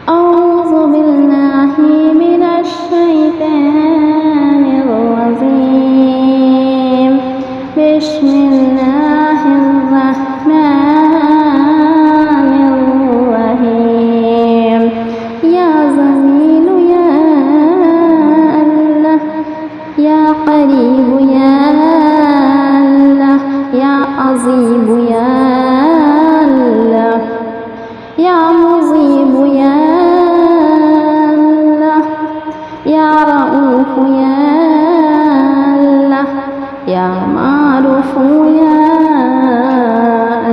أعوذ بالله من الشيطان الرجيم. بسم الله الرحمن الرحيم. يا جميل يا الله، يا قريب يا الله، يا عظيم يا الله، يا مجيب يا الله، يا رؤوف يا الله، يا معروف يا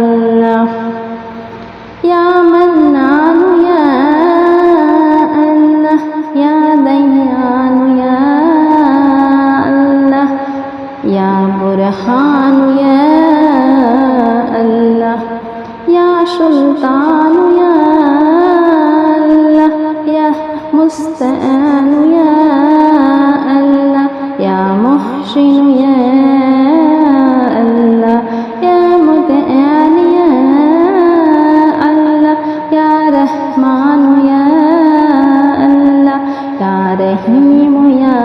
الله، يا منان يا الله، يا ديان يا الله، يا برهان يا الله، يا سلطان يا الله، يا مستعان يا الله، يا محسن يا الله، يا متعال يا الله، يا رحمن يا الله، يا رحيم يا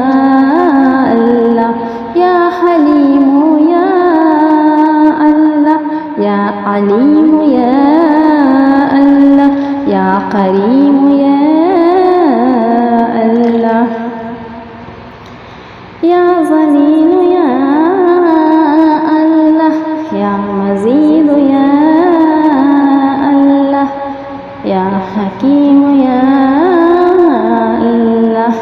الله، يا حليم يا الله، يا عليم يا الله، يا كريم يا الله، يا ذليل يا الله، يا مزيد يا الله، يا حكيم يا الله،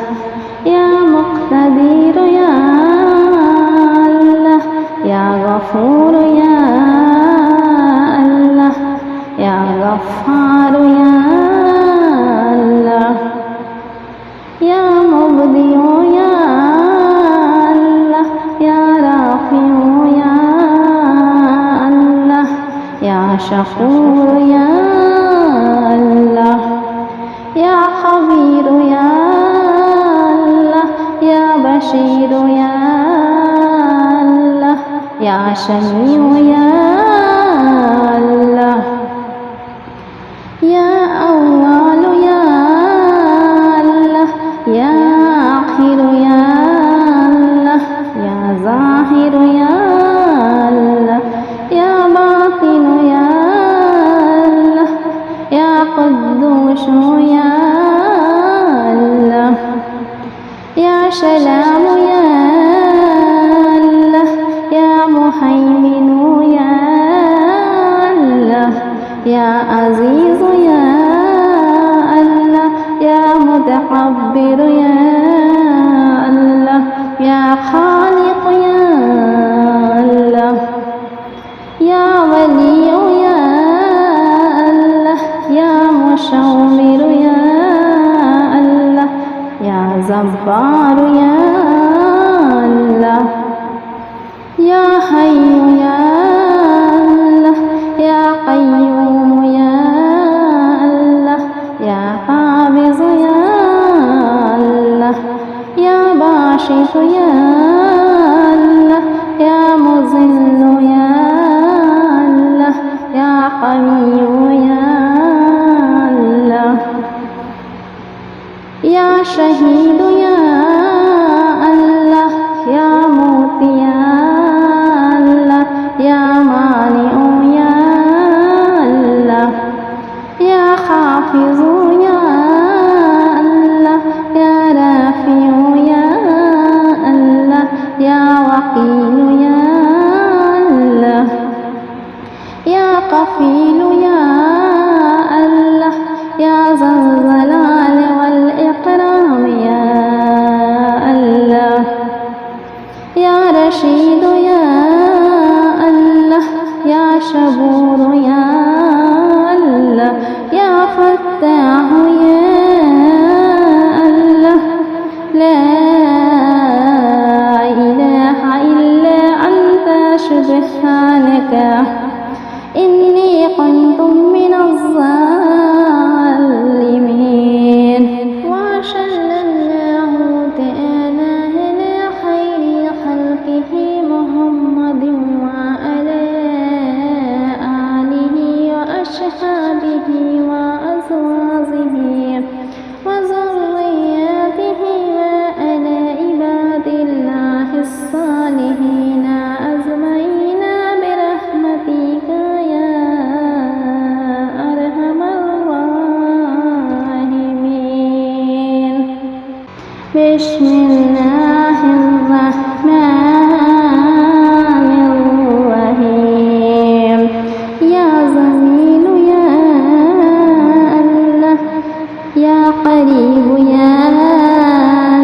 يا مقتدر يا الله، يا غفور يا الله، يا غفار يا الله، يا مبدئ يا الله، يا رافع يا الله، يا شكور يا الله، يا خبير يا الله، يا بشير يا الله، يا سميع يا الله، يا أول يا الله، يا آخر يا الله، يا ظاهر يا الله، يا باطن يا الله، يا قدوس يا الله، يا سلام يا الله، يا مهيمن يا الله، يا عزيز يا الله، يا متكبر يا الله، يا خالق يا الله، يا ولي يا الله، يا مصور يا الله، يا جبار يا الله، يا حي يا الله، يا قيوم يا الله، يا قابض يا الله، يا باسط يا الله، يا مذل يا الله، يا قوي يا الله، يا شهيد يا الله، يا موت يا الله، يا مانع يا الله، يا حافظ يا الله، يا رافع يا الله، يا وكيل يا الله، يا كفيل يا الله، يا ذا الجلال والإكرام يا الله، يا رشيد يا الله، يا صبور يا الله، يا فتاح يا الله، لا إله إلا أنت سبحانك إني كنت من الظالمين. وصلى الله تعالى على خير خلقه محمد وعلى آله وأصحابه وأزواجه بسم الله الرحمن الرحيم يا جميل يا الله يا قريب يا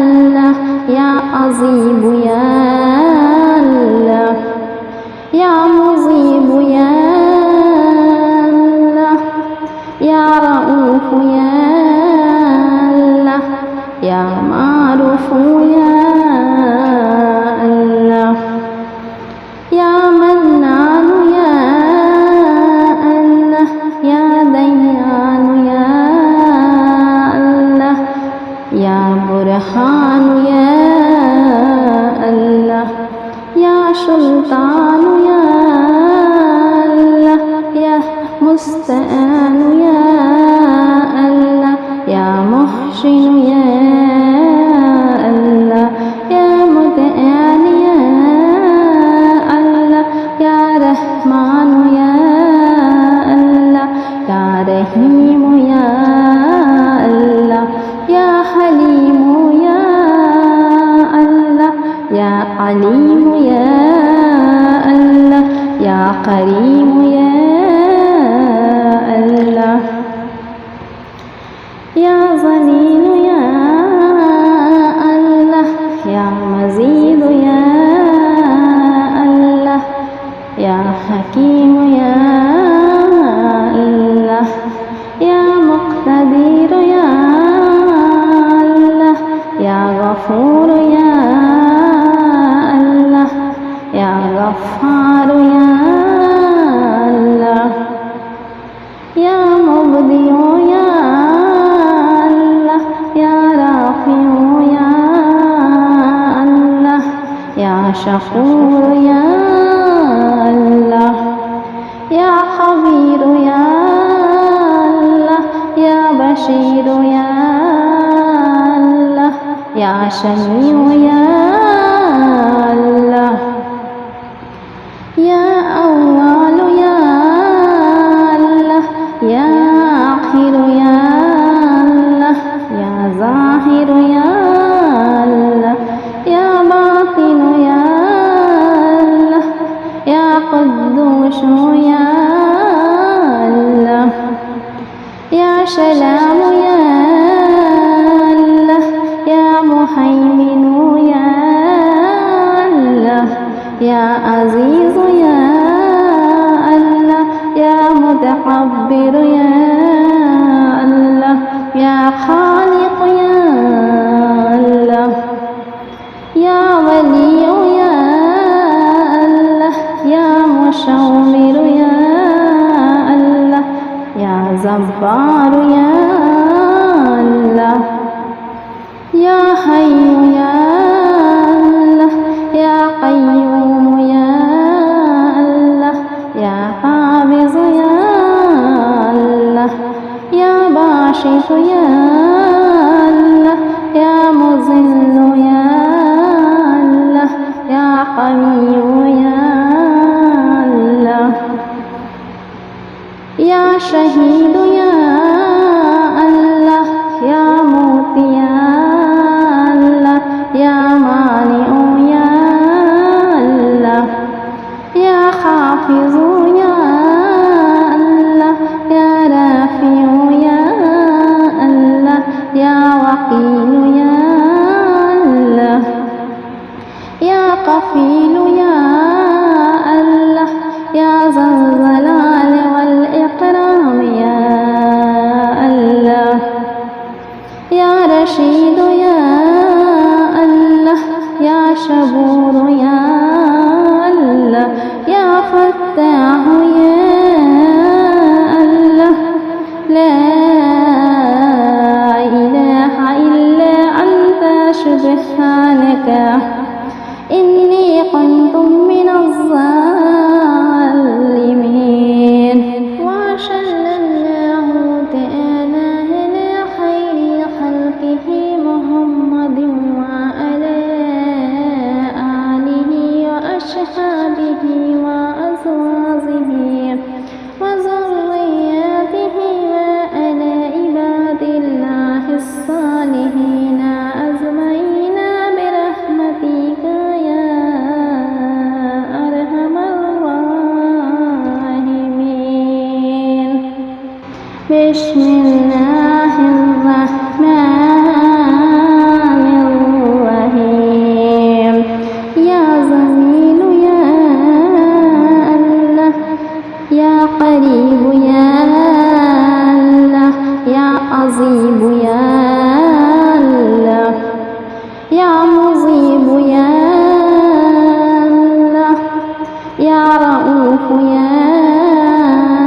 الله يا عظيم يا الله يا مجيب يا الله يا رؤوف يا الله يا معروف يا الله يا منان يا الله يا ديان يا الله يا برهان يا الله يا سلطان يا الله يا مستعان يا الله يا محسن يا الله يا متعال يا الله يا رحمن يا الله يا رحيم يا الله يا حليم يا الله يا عليم يا الله يا كريم يا الله يا ظليل يا الله يا مزيد يا الله يا حكيم يا الله يا مقتدر يا الله يا غفور يا الله يا غفار يا الله يا مبدئ يا الله يا رافع يا الله يا شكور يا الله يا خبير يا الله يا بشير يا الله يا سميع يا الله يا أول يا الله يا آخر يا الله يا ظاهر يا الله يا باطن يا الله يا قدوس يا الله يا سلام يا الله يا مهيمن يا الله يا عزيز يا الله يا متكبر يا الله يا خالق يا الله يا ولي يا الله يا مشاور يا الله يا جبار يا الله يا حي يا الله يا قيوم يا الله يا قابض يا الله يا باسط يا الله يا مذل يا الله يا قوي يا الله يا شهيد يا الله يا موت يا الله يا مانع يا الله يا حافظ يا الله يا رافع يا الله يا وكيل يا الله يا كفيل يا الله يا ذا الجلال والإكرام يا الله يا رشيد يا الله يا شبور يا الله يا فتاح يا الله لا إله إلا أنت سبحانك إني كنت من الظالمين وصلى الله تعالى على خير خلقه محمد وعلى آله وأصحابه وأزواجه وذرياته وعلى عباد الله الصالحين أجمعين عظيم يا الله يا مجيب يا الله يا رؤوف يا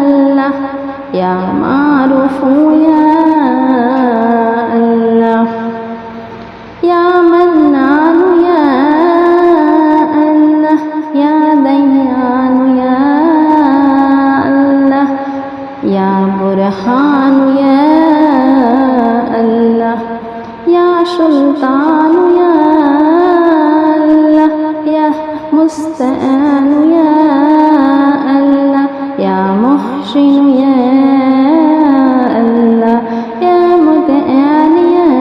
الله يا معروف يا الله يا منان يا الله يا ديان يا الله يا برهان يا الله يا سلطان يا الله يا مستعان يا الله يا محسن يا الله يا متعال يا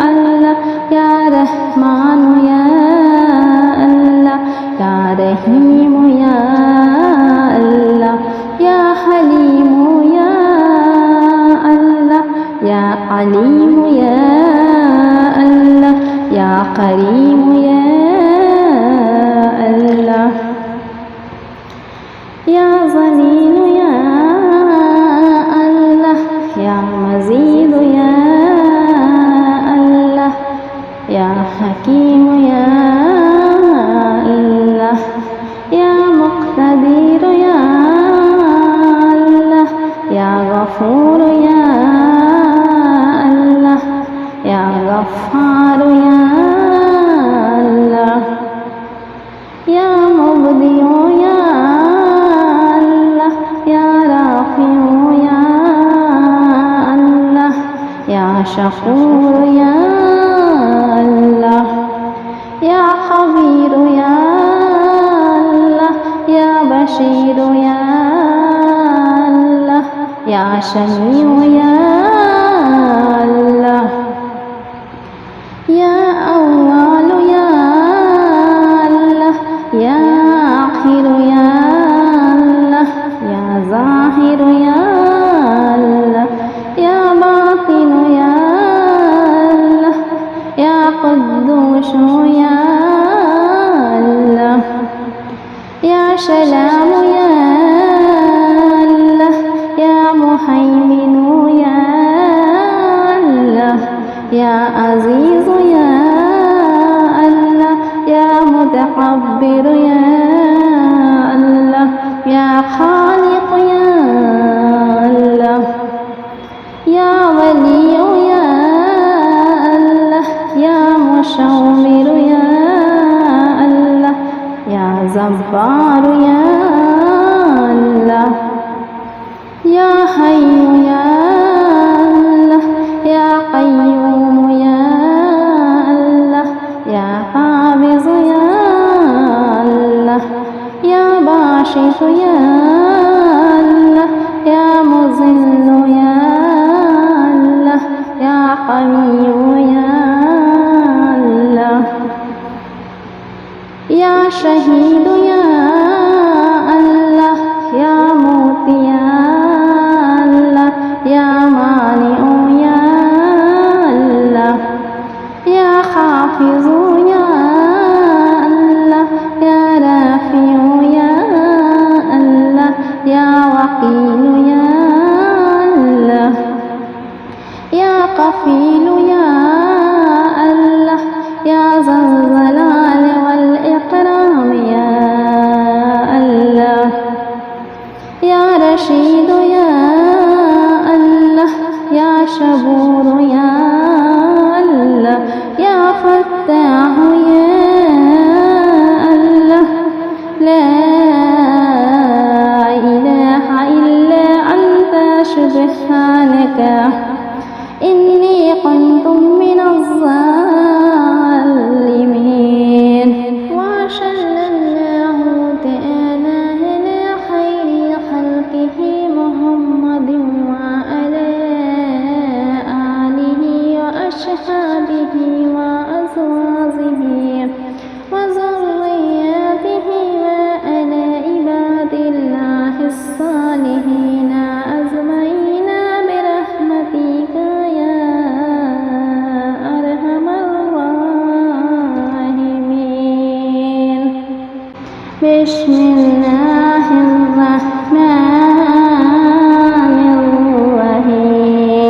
الله يا رحمن يا الله يا رحيم يا الله يا حليم يا الله يا عليم يا الله يا كريم يا الله يا ظليل يا الله يا مزيد يا الله يا حكيم يا الله يا مقتدر يا الله يا غفور يا الله يا غفار يا الله يا مبدئ يا الله يا رافع يا الله يا شكور يا الله يا خبير يا الله يا بشير يا الله يا سميع يا الله يا أول يا الله يا آخر يا الله يا ظاهر يا الله يا باطن يا الله يا قدوس يا الله يا سلام يا الله يا مهيمن يا الله يا عزيز يا الله يا متكبر يا الله يا خالق يا الله يا ولي يا الله يا مشاور يا الله يا جبار يا الله يا حي يا الله يا قيوم يا الله يا قابض يا الله يا باسط يا الله يا مذل يا الله يا قوي يا الله يا شهيد يا الله يا موت يا الله يا مانع يا الله يا حافظ يا الله يا رافع يا الله يا وكيل يا الله يا كفيل يا الله يا ذا الجلال والإكرام يا الله يا رشيد يا الله يا شبور يا الله يا فتاح يا الله لا إله إلا أنت سبحانك إني كنت من الظالمين وصلى الله تعالى على خير خلقه محمد وعلى آله وأصحابه وأزواجه وذرياته وعلى عباد الله الصالحين أجمعين برحمتك يا أرحم الراحمين. بسم الله الرحمن الرحيم.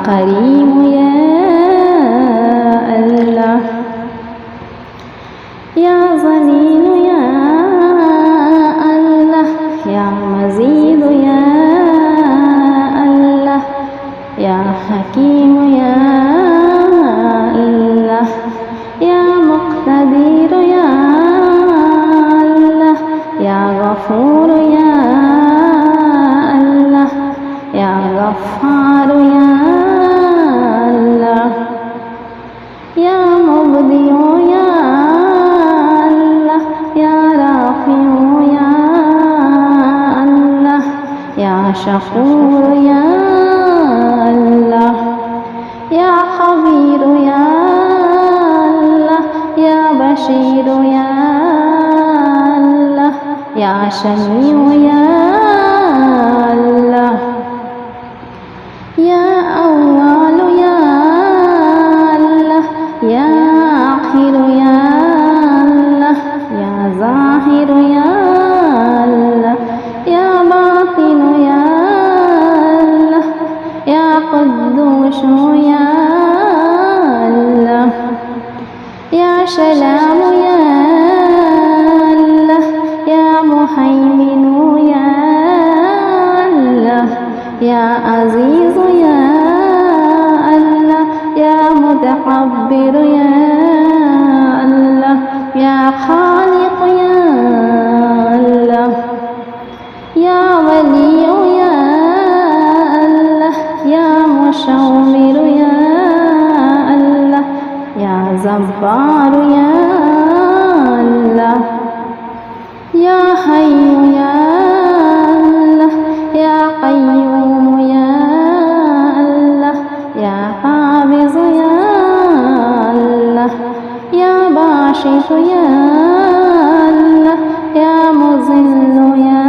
كريم يا الله يا ظنين يا الله يا مزيد يا الله يا حكيم يا الله يا مقتدر يا الله يا غفور يا الله يا غفار يا الله يا مبدئ يا الله يا رافع يا الله يا شكور يا الله يا خبير يا الله يا بشير يا الله يا سميع يا الله يا أول يا الله يا آخر يا الله يا ظاهر يا الله يا باطن يا الله يا قدوس يا الله يا سلام يا الله يا مهيمن يا الله يا عزيز يا الله يا متكبر يا الله يا خالق يا الله يا ولي يا الله يا مشاور يا الله يا جبار يا الله يا حي يا الله يا قيوم يا الله يا قابض يا الله يا باسط يا الله يا مذل يا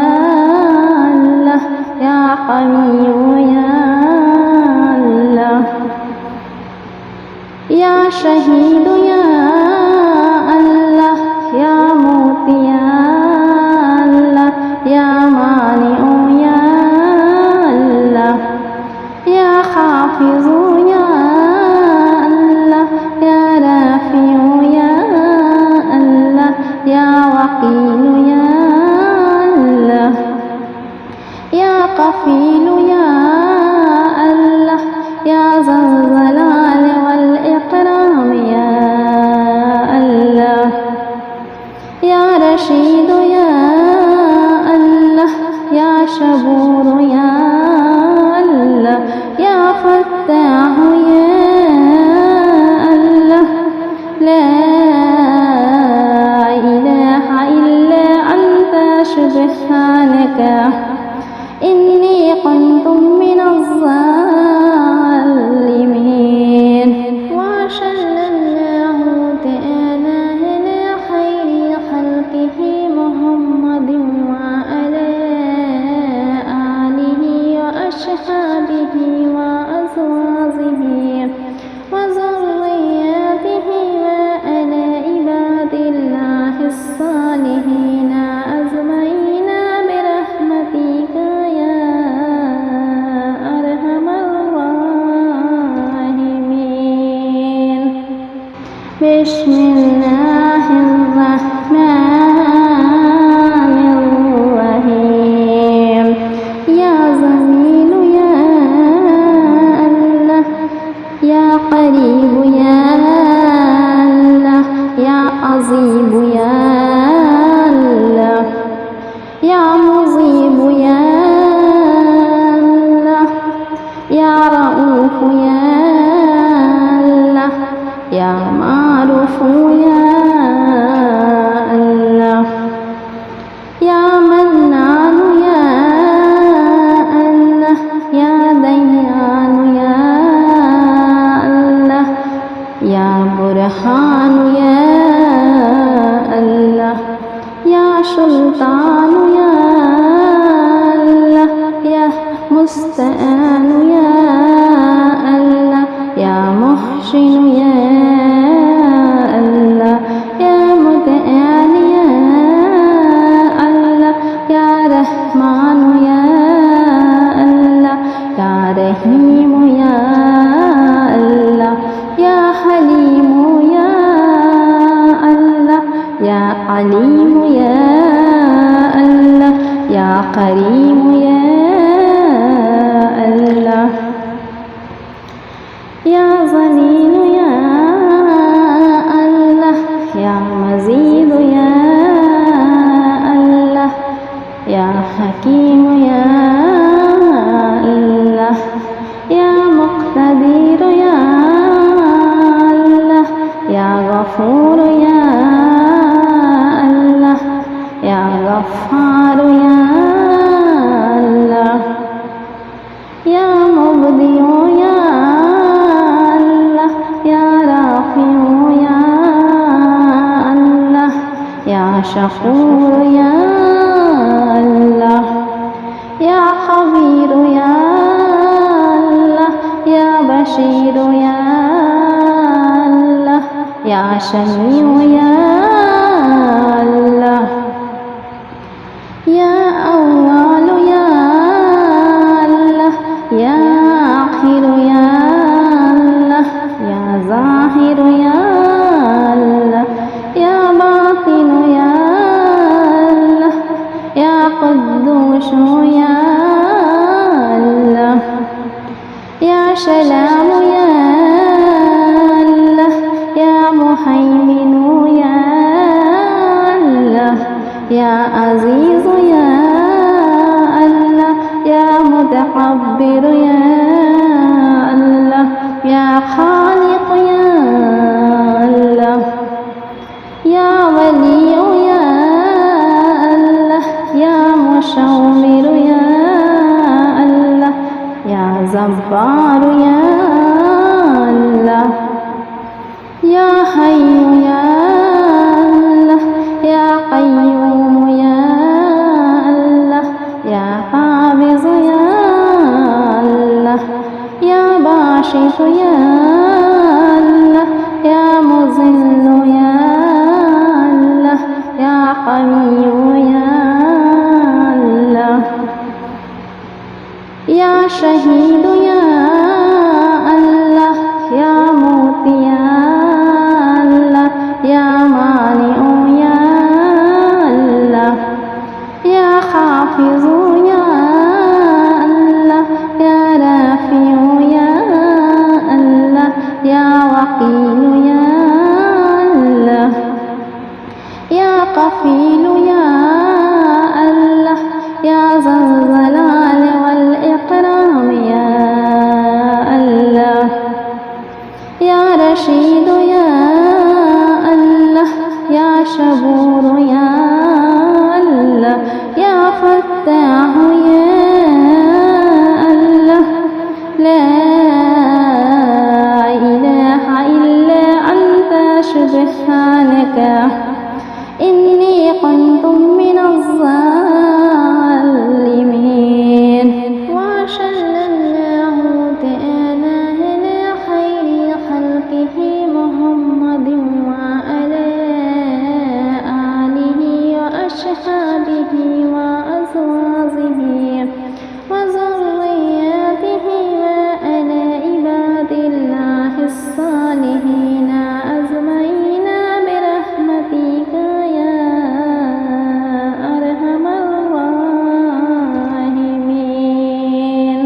الله يا قوي يا الله يا شهيد يا الله يا موت يا الله يا مانع يا الله يا حافظ يا الله يا رافع يا الله يا وكيل يا الله يا كفيل يا الله يا ذا الجلال والإكرام يا الله يا رشيد يا الله يا شبور يا الله يا فتاح يا الله لا إله إلا أنت سبحانك إني كنت من الظالمين وصلى الله تعالى على خير خلقه محمد وعلى آله وأصحابه وأزواجه وذرياته وعلى عباد الله الصالحين أجمعين برحمتك يا أرحم الراحمين بسم الله الرحمن الرحيم يا جميل يا الله يا قريب يا الله يا عظيم يا الله يا مجيب يا الله يا رؤوف يا الله يا معروف يا الله يا منان يا الله يا ديان يا الله يا برهان يا الله يا سلطان يا الله يا مستعان يا الله يا محسن يا الله يا متعال يا الله يا رحمن يا الله يا رحيم يا عليم يا الله يا كريم يا الله يا ظليل يا الله يا مزيد يا الله يا حكيم يا الله يا مقتدر يا الله يا غفور يا الله يا غفار يا الله يا مبدئ يا الله يا رافع يا الله يا شكور يا الله يا خبير يا الله يا بشير يا الله يا سميع يا الله يا أول يا الله يا آخر يا الله يا ظاهر يا الله يا باطن يا الله يا قدوس يا الله يا سلام يا الله يا مهيمن يا الله يا عزيز يا الله يا متكبر يا الله يا خالق يا الله يا ولي يا الله يا مشاور يا الله يا جبار يا الله يا حي يا الله يا قيوم يا الله يا قابض يا الله يا باسط يا الله يا مذل يا الله يا قوي يا الله يا شهيد يا الله يا موتي يا الله يا مانع يا الله يا حافظ يا الله يا رافع يا الله يا وكيل يا الله يا كفيل يا الله يا ذا الجلال والإكرام يا الله يا رشيد يا الله يا شبور يا الله يا فتاح يا الله لا إله إلا أنت سبحانك إني كنت من الظالمين وصلى الله تعالى على خير خلقه محمد وعلى آله وأصحابه وأزواجه وذرياته وعلى عباد الله الصالحين أجمعين برحمتك يا أرحم الراحمين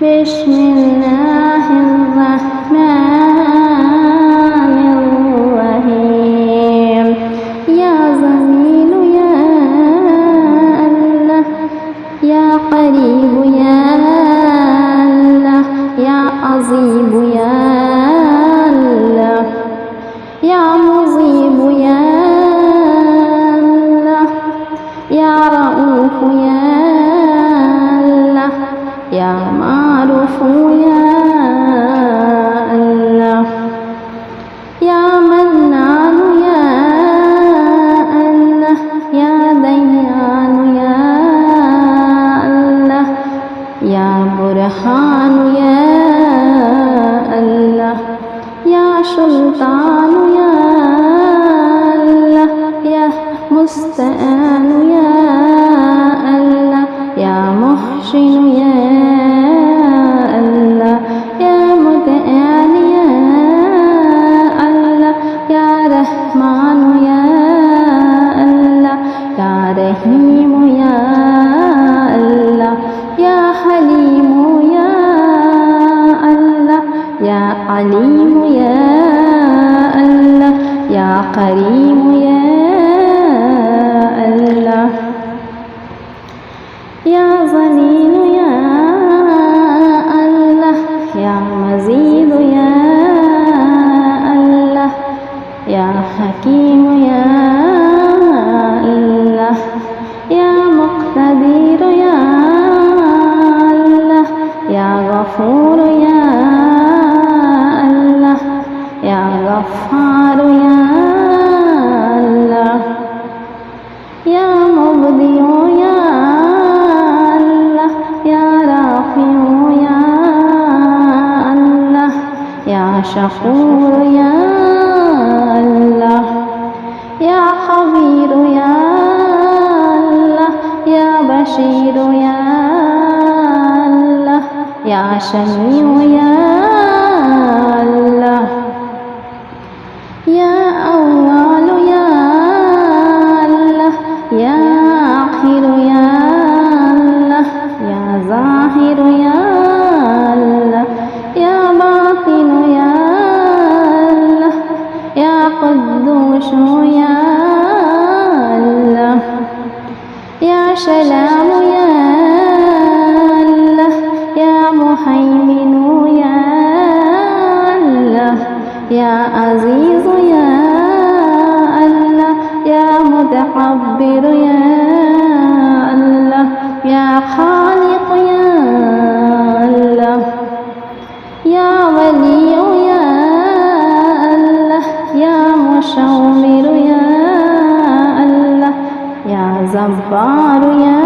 بسم الله الرحمن الرحيم يا جميل يا الله يا قريب يا الله يا عظيم يا الله يا مجيب يا الله يا رؤوف يا الله يا معروف يا الله يا منان يا الله يا ديان يا الله يا برهان يا الله يا سلطان يا الله يا مستعان يا الله يا محسن يا الله يا متعال يا الله يا رحمن يا يا عليم يا الله يا كريم يا الله يا ظليل يا الله يا مزيد يا الله يا حكيم يا الله يا مقتدر يا الله يا غفور يا الله يا غفار يا الله يا مبدئ يا الله يا رافع يا الله يا شكور يا الله يا خبير يا الله يا بشير يا الله يا سميع يا الله يا أول يا الله يا آخر يا الله يا ظاهر يا الله يا باطن يا الله يا قدوس يا الله يا سلام يا الله يا مهيمن يا الله يا عزيز يا الله يا متكبر يا الله يا خالق يا الله يا ولي يا الله يا مشاور يا الله يا جبار يا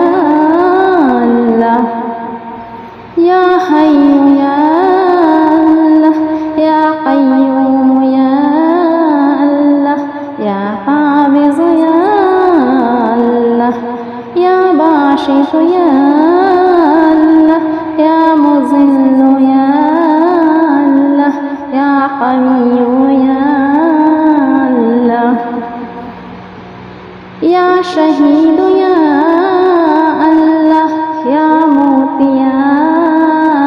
الله يا حي يا الله يا قيوم يا الله يا قابض يا الله يا باسط يا الله يا مذل يا الله يا قوي يا الله يا شهيد يا الله يا موت يا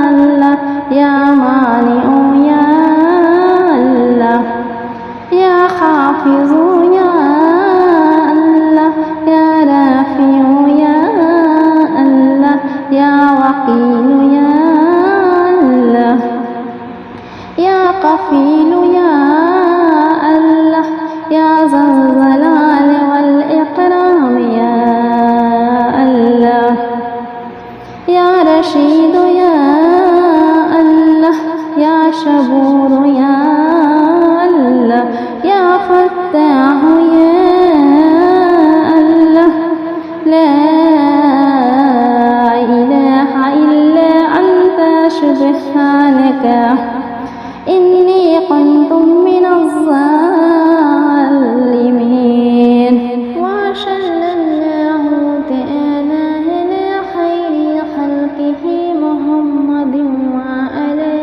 الله يا مانع يا الله يا حافظ يا الله يا رافع يا الله يا وكيل يا الله يا كفيل يا الله يا ذا الجلال والإكرام يا الله يا رشيد يا الله يا شبور يا الله يا فتاح يا الله لا إله إلا أنت سبحانك إني كنت من الظالمين وصلى الله تعالى على خير خلقه محمد وعلى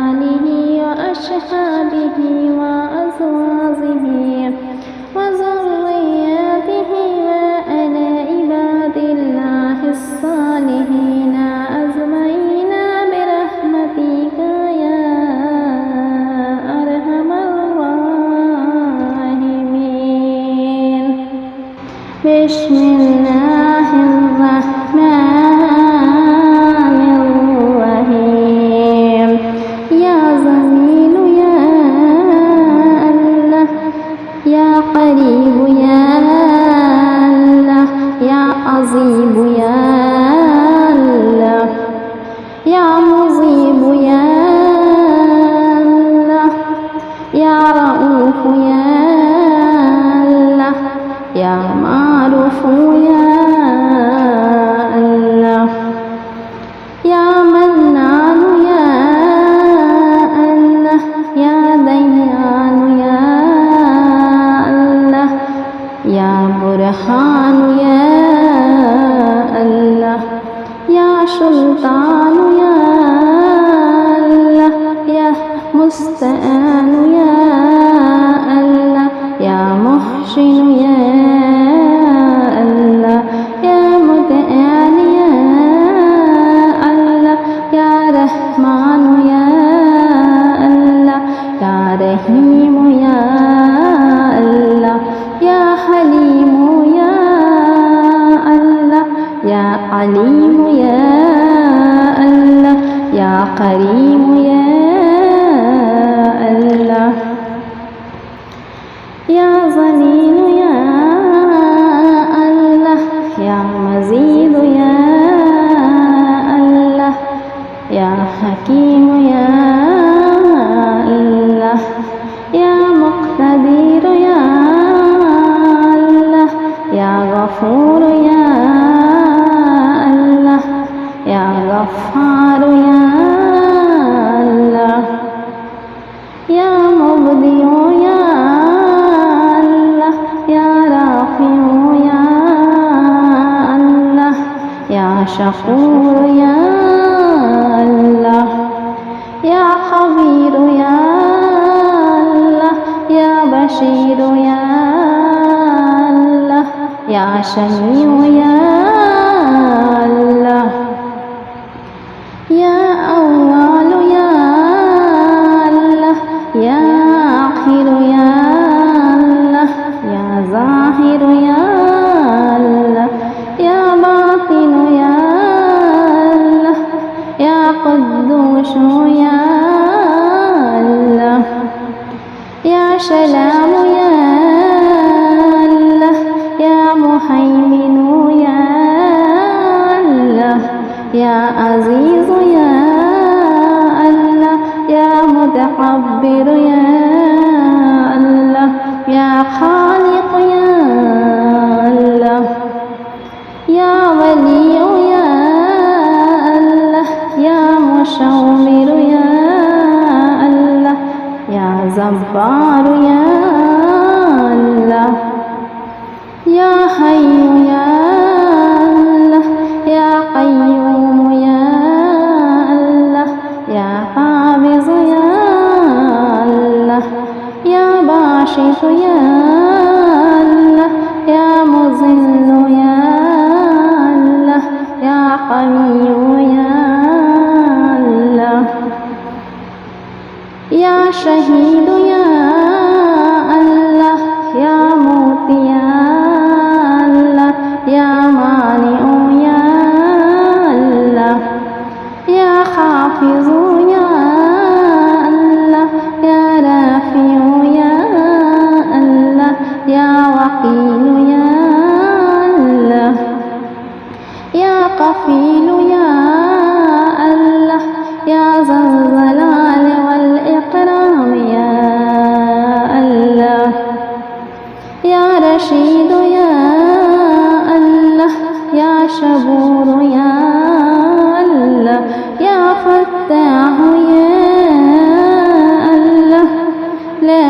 آله وأصحابه وأزواجه وذرياته وعلى عباد الله الصالحين أجمعين برحمتك يا أرحم الراحمين بسم الله الرحمن الرحيم يا جميل يا الله يا قريب يا الله يا عظيم يا الله يا مجيب يا الله يا رؤوف يا الله يا معروف يا الله يا منان يا الله يا ديان يا الله يا برهان يا الله يا سلطان يا الله يا مستعان يا الله يا محسن يا الله يا متعال يا الله يا رحمن يا يا الله يا ظليل يا الله يا مزيد يا الله يا حكيم يا الله يا مقتدر يا الله يا غفور يا الله يا غفار يا الله يا مبدئ يا الله يا رافع يا الله يا شكور يا الله يا خبير يا الله يا بشير يا الله يا سميع يا الله يا أول يا الله يا آخر يا الله يا ظاهر يا الله يا باطن يا الله يا قدوس يا الله يا سلام يا الله يا مهيمن يا الله يا عزيز يا الله يا متكبر يا الله يا خالق يا الله يا ولي يا الله يا مشاور يا الله يا جبار يا الله يا حي يا الله يا قيوم يا الله يا قابض يا الله يا باسط يا الله يا مذل يا الله يا قوي يا الله يا شهيد يا الله يا موت يا الله يا مانع يا الله يا حافظ يا الله يا رافع يا الله يا وكيل يا الله يا كفيل يا الله يا ذا الجلال والإكرام يا الله يا رشيد يا الله يا شبور يا الله يا فتاح يا الله لا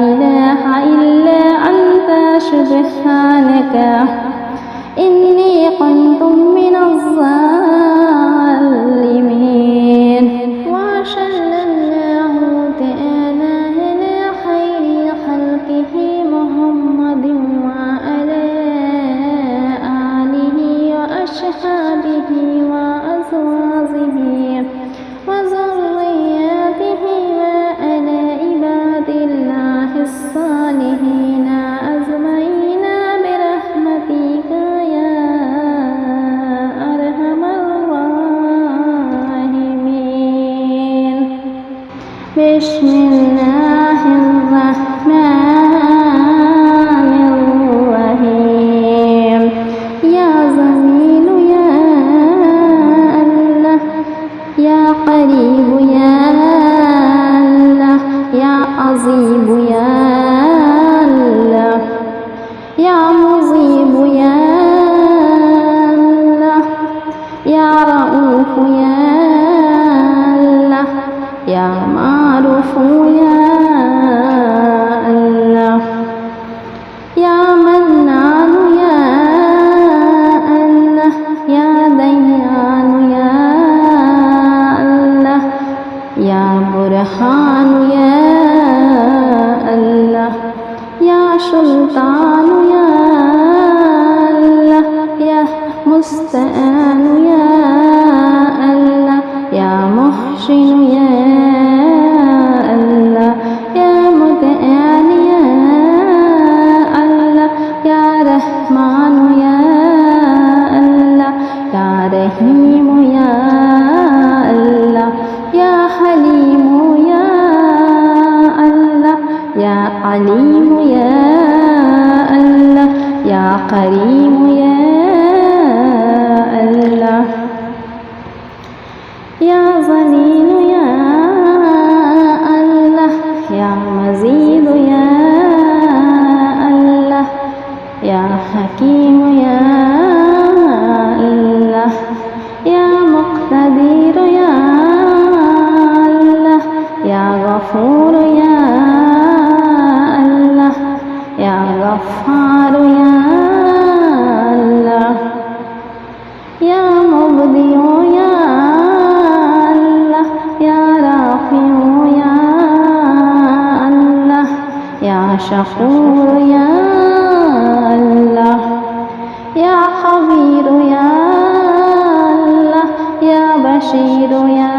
إله إلا أنت سبحانك إني كنت من الظالمين وصلى الله تعالى على خير خلقه محمد وعلى آله وأصحابه وأزواجه وذرياته وعلى عباد الله الصالحين أجمعين برحمتك يا أرحم الراحمين بسم الله الرحمن الرحيم يا جميل يا الله يا قريب يا الله يا عظيم يا الله يا مجيب يا الله يا رؤوف يا الله يا معروف يا الله يا منان يا الله يا ديان يا الله يا برهان يا الله يا سلطان يا الله يا مستعان يا الله يا محسن يا الله يا متعال يا الله يا رحمن يا الله يا رحيم يا عليم يا الله يا كريم يا الله يا ظليل يا الله يا مزيد يا الله يا حكيم يا الله يا مقتدر يا الله يا غفور يا الله يا غفار يا الله يا مبدئ يا الله يا رافع يا الله يا شكور يا الله يا خبير يا الله يا بشير يا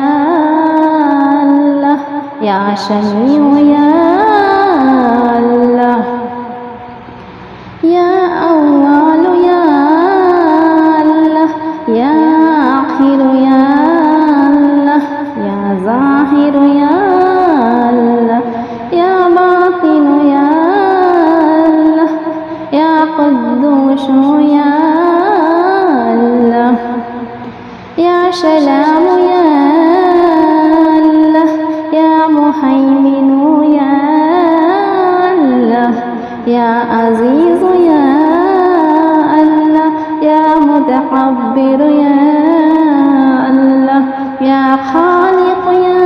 الله يا سميع يا الله يا أول يا الله يا آخر يا الله يا ظاهر يا الله يا باطن يا الله يا قدوس يا الله يا سلام يا الله يا مهيمن يا الله يا عزيز يا الله يا متكبر يا الله يا خالق يا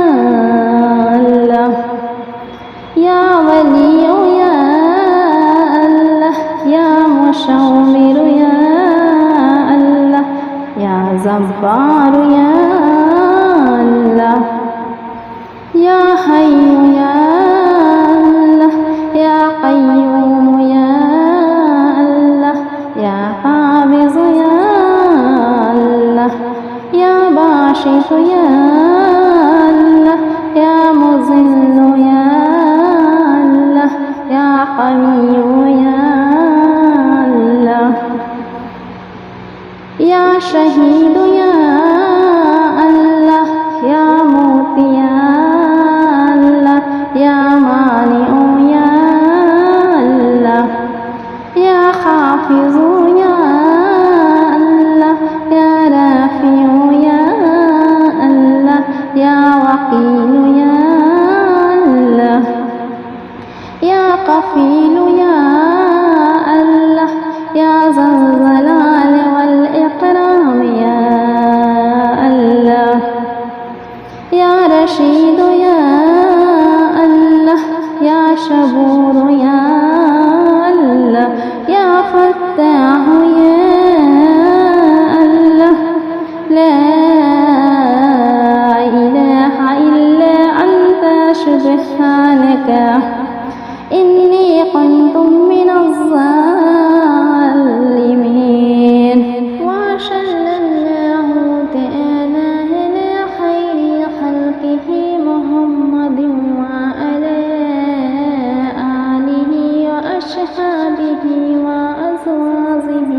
الله يا ولي يا الله يا مشاور يا الله يا جبار يا الله يا حي يا الله يا قيوم يا الله يا قابض يا الله يا باسط يا الله يا مذل يا الله يا قوي يا الله يا شهيد يا الله يا موت يا الله يا مانع يا الله يا حافظ يا الله يا رافع يا الله يا وكيل يا الله يا كفيل يا الله يا ذا الجلال والإكرام يا الله يا رشيد يا الله يا شبور يا الله يا فتاح يا الله لا إله إلا أنت سبحانك إني كنت من الظالمين وصلى الله تعالى على خير خلقه محمد وعلى آله وأصحابه وأزواجه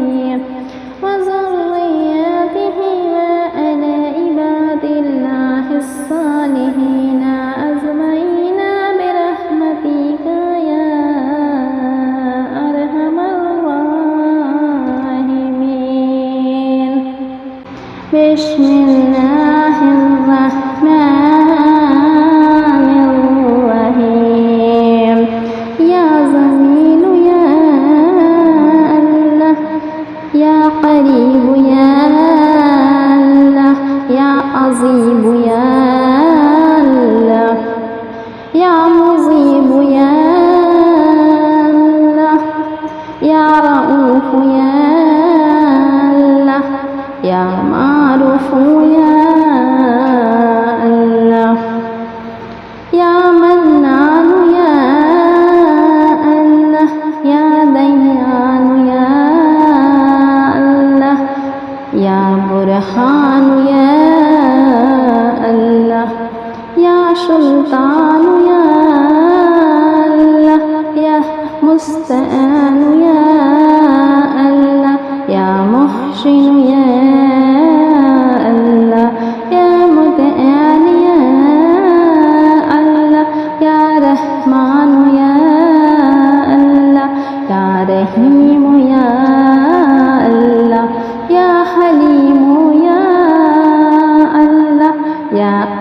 وذرياته وعلى عباد الله الصالحين أجمعين برحمتك يا أرحم الراحمين بسم الله الرحمن الرحيم يا جميل يا الله يا قريب يا الله يا عظيم يا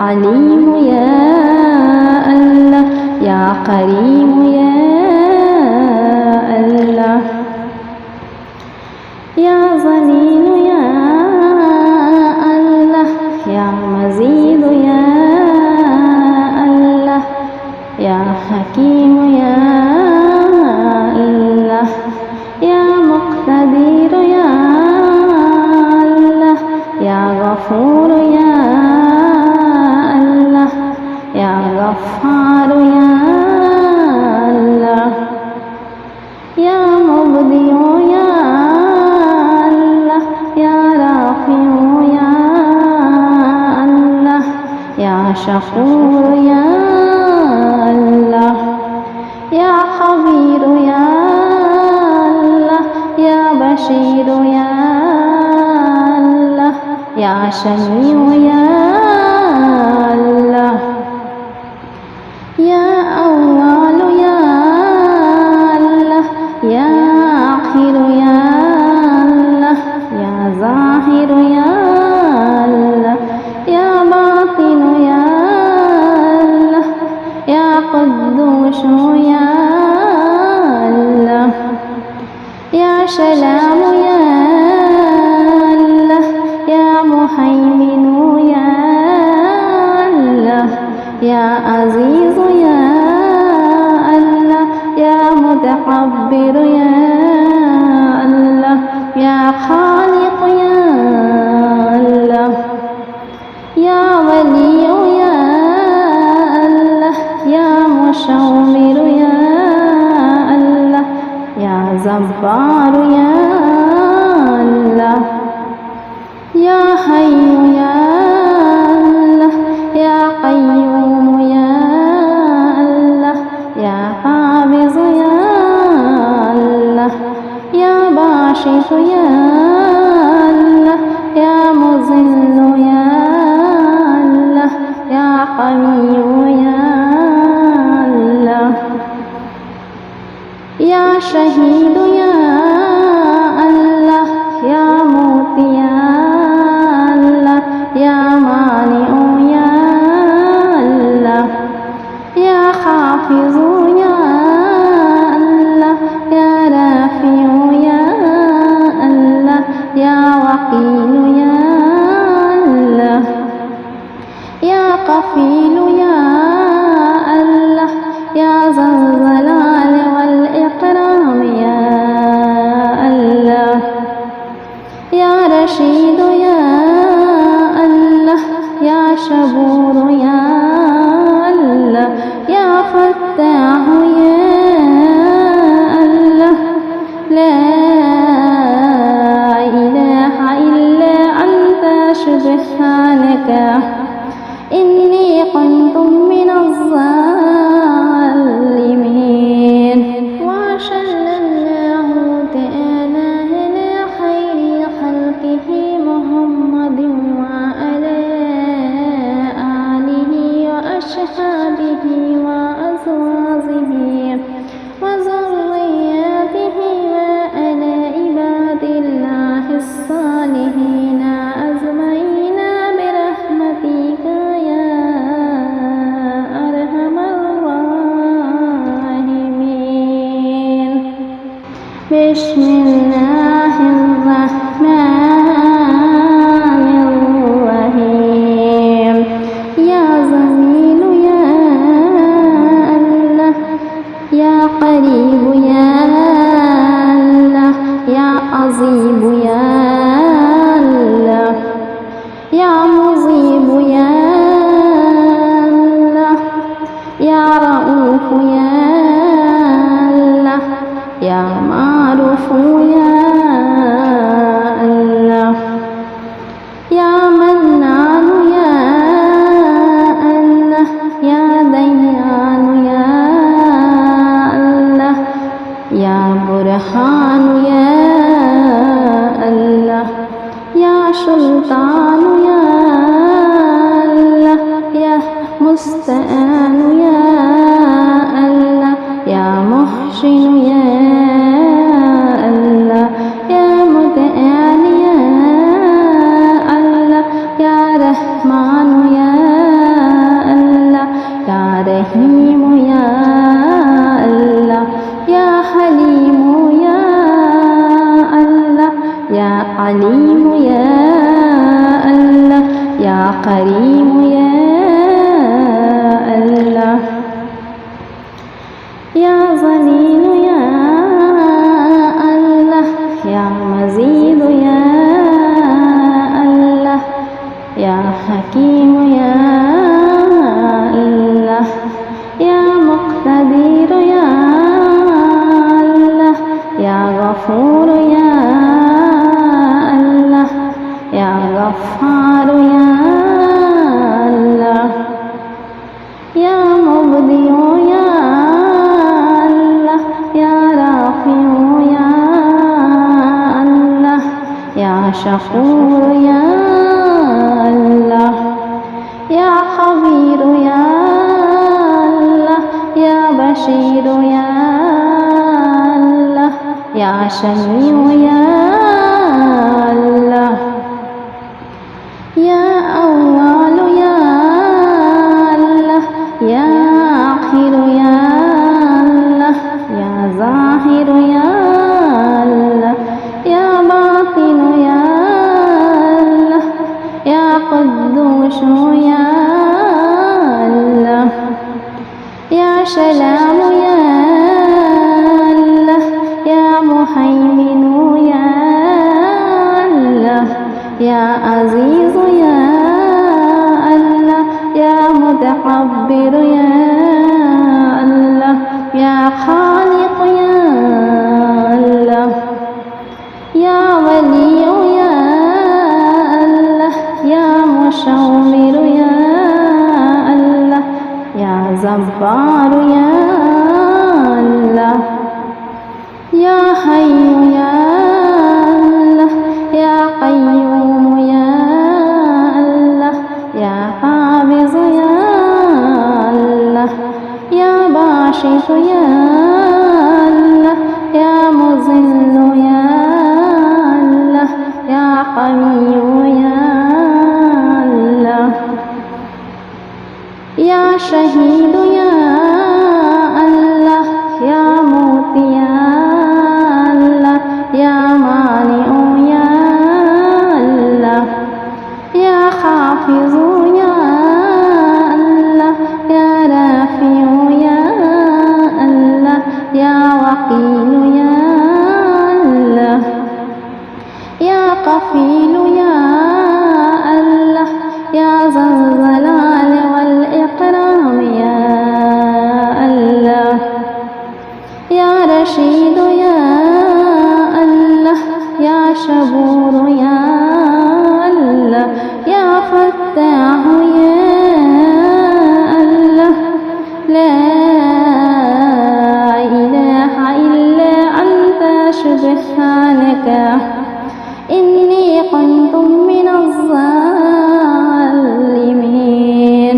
حليم يا الله يا كريم يا الله يا ظليل يا الله يا مزيد يا الله يا حكيم يا الله يا مقتدر يا الله يا غفور يا الله يا غفار يا الله يا مبدئ يا الله يا رافع يا الله يا شكور يا الله يا خبير يا الله يا بشير يا الله يا شميع يا الله يا أول يا الله يا آخر يا الله يا ظاهر يا الله يا باطن يا الله يا قدوس يا الله يا سلام يا الله يا مهيمن يا الله يا عزيز يا الله يا متكبر يا الله يا خالق يا الله يا ولي يا الله يا مشاور يا الله يا جبار يا الله يا حي يا الله يا قيوم يا الله يا قابض يا الله يا باسط يا الله يا مذل يا الله يا قوي يا الله يا شهيد يا الله يا موت يا الله يا مانع يا الله يا حافظ يا الله يا رافع يا الله يا وكيل يا الله يا كفيل يا الله يا ذا الجلال والإكرام يا الله يا رشيد يا الله يا شبور يا الله يا فتاح يا الله لا إله إلا أنت سبحانك إني كنت من الظالمين وصلى الله تعالى على خير خلقه محمد وعلى آله وأصحابه وأزواجه وذرياته وعلى عباد الله الصالحين أجمعين برحمتك يا أرحم الراحمين بسم الله الرحمن الرحيم يا جميل يا الله يا قريب يا الله يا عظيم يا الله يا مجيب يا الله يا رؤوف يا الله يا معروف يا الله يا منان يا الله يا ديان يا الله يا برهان يا الله يا سلطان يا الله يا مستعان يا الله يا محسن يا الله يا متعال يا الله يا رحمن يا رحيم يا الله يا حليم يا الله يا عليم يا الله يا كريم يا الله يا ظليل يا الله يا مزيد يا الله يا حكيم يا الله يا مقتدر يا الله يا غفور يا الله يا غفار يا الله يا مبدئ يا الله يا رافع يا الله يا شكور يا الله يا خبير يا الله يا بشير يا الله يا سميع يا الله يا أول يا الله يا آخر يا الله يا ظاهر يا الله يا باطن يا الله يا قدوس يا الله يا سلام يا الله يا مهيمن يا الله يا عزيز يا الله يا متكبر يا الله يا خالق يا الله يا ولي يا الله يا مشاور يا الله يا جبار يا الله يا حي يا الله يا قيوم يا الله يا قابض يا الله يا باسط يا الله يا مذل يا الله يا قوي يا الله يا شهيد يا الله يا موت يا الله يا مانع يا الله يا حافظ يا الله يا رافع يا الله يا وكيل يا الله يا كفيل يا الله يا ذا الجلال والإكرام يا الله يا رشيد يا الله يا شبور يا الله يا فتاح يا الله لا إله إلا أنت سبحانك إني كنت من الظالمين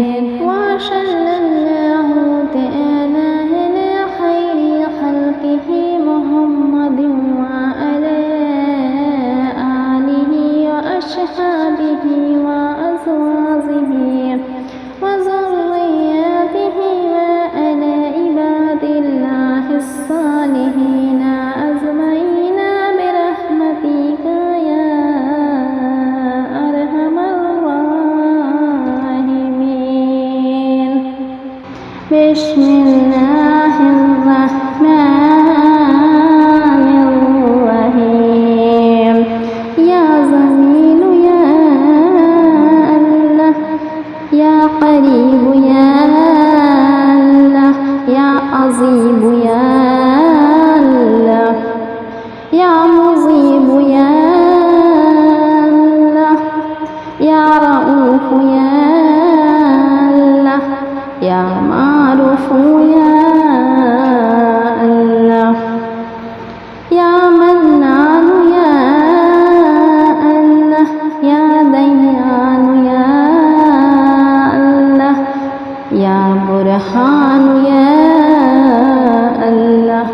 وصلى الله تعالى على خير خلقه محمد وعلى آله وأصحابه وأزواجه وذرياته وعلى عباد الله الصالحين أجمعين برحمتك يا أرحم الراحمين بسم الله الرحمن الرحيم يا جميل يا الله يا قريب يا الله يا عظيم يا الله يا مجيب يا الله يا رؤوف يا الله يا معروف يا الله يا منان يا الله يا ديان يا الله يا برهان يا الله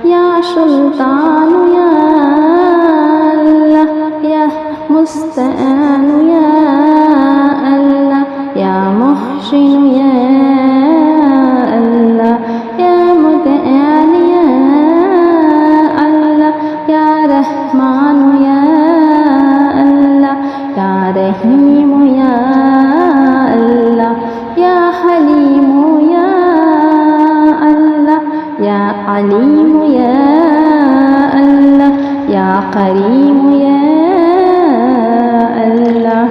يا سلطان يا الله يا مستعان يا الله يا محسن يا عليم يا الله يا كريم يا الله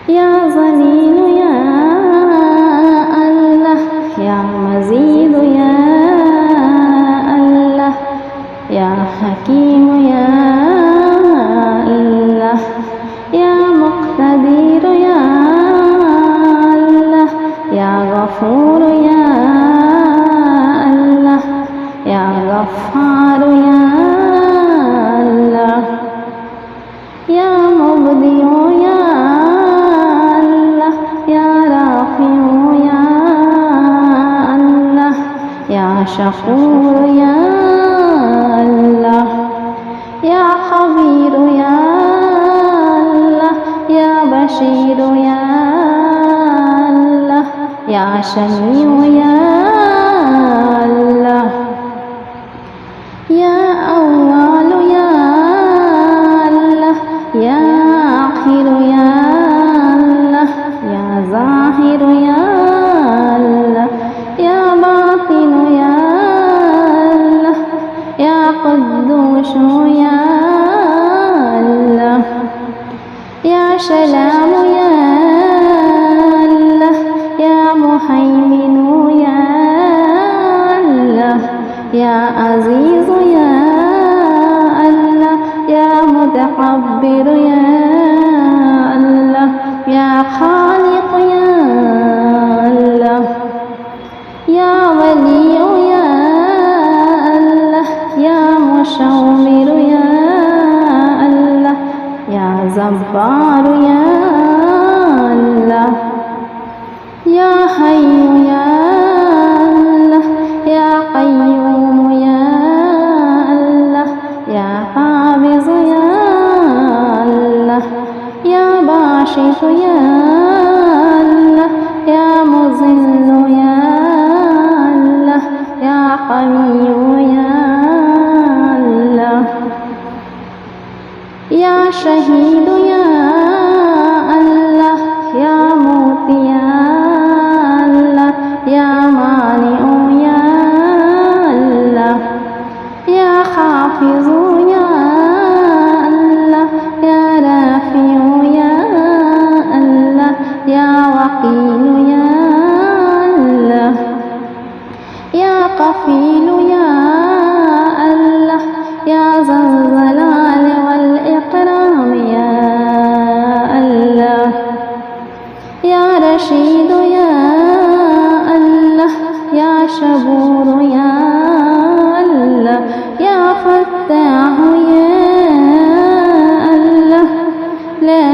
يا ظليل يا الله يا مزيد يا الله يا حكيم يا الله يا مقتدر يا الله يا غفور يا الله يا غفار يا الله يا مبدئ يا الله يا رافع يا الله يا شكور يا الله يا خبير يا الله يا بشير يا الله يا سميع يا الله يا أول يا الله يا آخر يا الله يا ظاهر يا الله يا باطن يا الله يا قدوس يا الله يا سلام يا الله يا مهيمن يا الله يا عزيز يا الله يا متكبر يا الله يا خالق يا الله يا ولي يا الله يا مشاور يا الله يا جبار يا الله يا حي يا الله يا قيوم يا الله يا قابض يا الله يا باسط يا الله يا مذل يا الله يا قوي يا الله يا شهيد يا الله يا موت يا الله يا مانع يا الله يا حافظ يا الله يا رافع يا الله يا وكيل يا الله يا كفيل يا الله يا ذا الجلال والإكرام يا الله يا رشيد يا الله يا شكور يا الله يا فتاح يا الله لا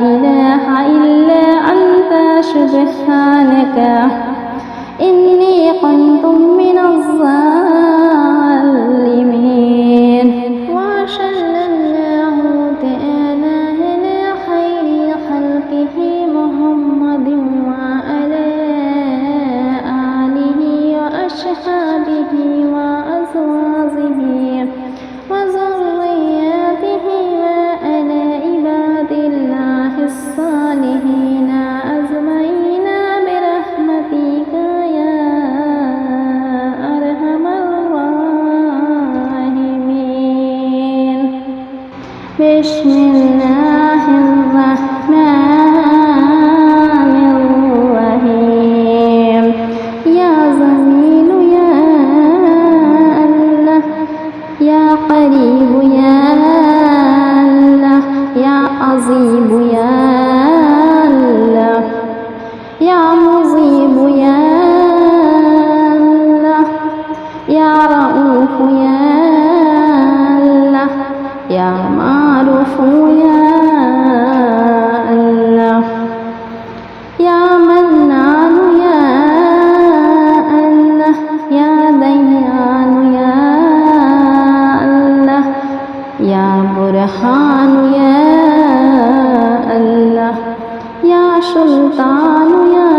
إله إلا أنت سبحانك إني كنت من الظالمين وصلى الله تعالى على خير خلقه محمد وعلى آله وأصحابه وأزواجه وذرياته وعلى عباد الله الصالحين أجمعين برحمتك يا أرحم الراحمين بسم الله الرحمن الرحيم يا جميل يا الله يا قريب يا الله يا عظيم يا الله يا مجيب يا الله يا رؤوف يا الله يا معروف يا الله يا منان يا الله يا ديان يا الله يا برهان يا الله يا سلطان يا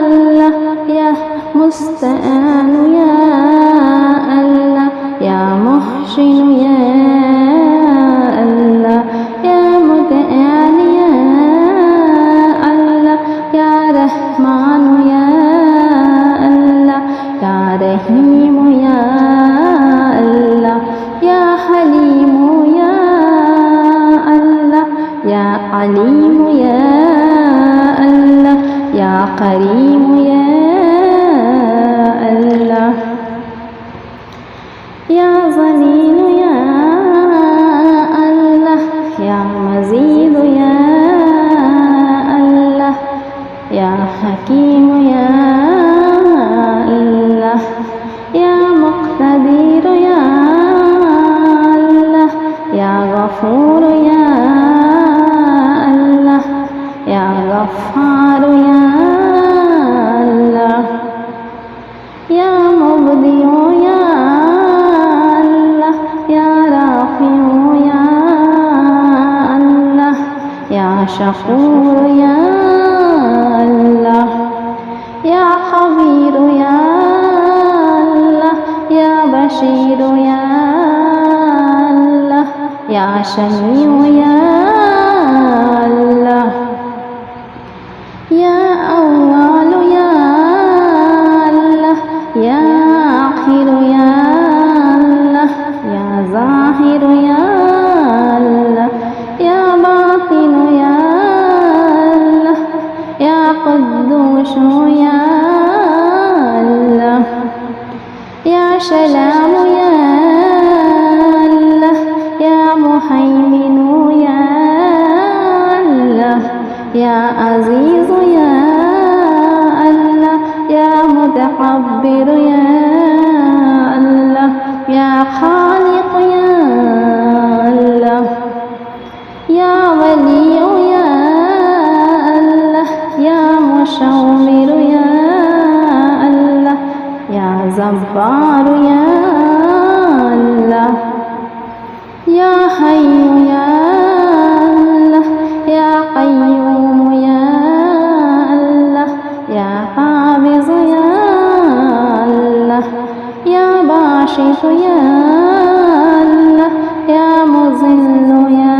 الله يا مستعان يا الله يا محسن يا الله يا متعال يا الله يا رحمن يا عليم يا الله يا كريم يا الله يا ظليل يا الله يا مزيد يا الله يا حكيم يا الله يا مقتدر يا الله يا غفور يا الله يا غفار يا الله يا مبدئ يا الله يا رافع يا الله يا شكور يا الله يا خبير يا الله يا بشير يا الله يا سميع يا الله يا أول يا الله يا آخر يا الله يا ظاهر يا الله يا باطن يا الله يا قدوس يا الله يا سلام يا الله يا مهيمن يا الله يا عزيز يا الله يا متكبر يا الله يا خالق يا الله يا ولي يا الله يا مشاور يا الله يا جبار يا الله يا حي يا الله يا قيوم يا الله يا قابض يا الله يا باسط يا الله يا مذل يا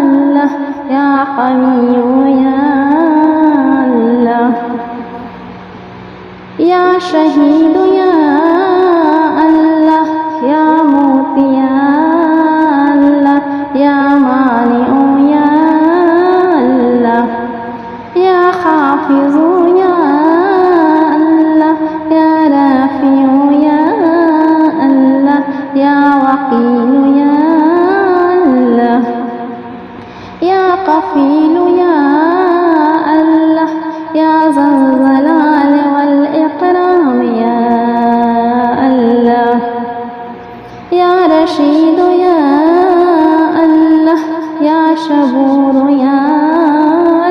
الله يا قوي يا الله يا شهيد يا الله يا موت يا الله يا مانع يا الله يا حافظ يا الله يا رافع يا الله يا وكيل يا الله يا كفيل يا الله يا ذا الجلال والإكرام يا الله يا رشيد يا الله يا شبور يا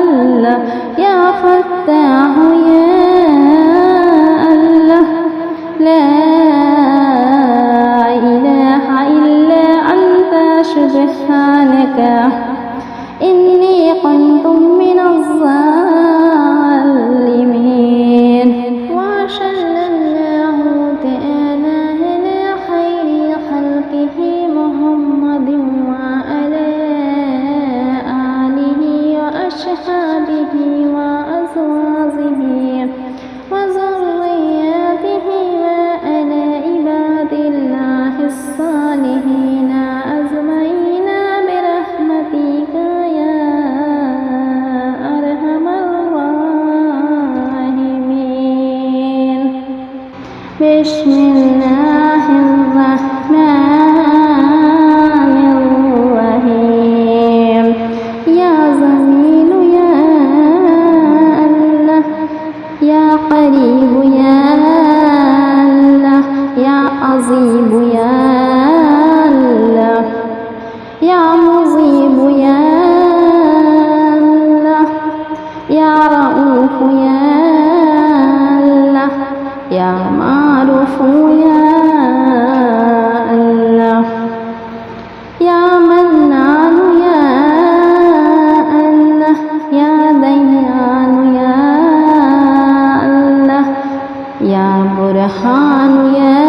الله يا فتاح يا الله لا إله إلا أنت سبحانك إني كنت من الظالمين وصلى الله تعالى على خير خلقه محمد وعلى آله وأصحابه وأزواجه وذرياته وعلى عباد الله الصالحين أجمعين برحمتك يا أرحم الراحمين بسم الله الرحمن الرحيم يا جميل يا الله يا قريب يا الله يا عظيم يا الله يا مجيب يا الله يا رؤوف يا الله يا معروف يا الله يا منان يا الله يا ديان يا الله يا برهان يا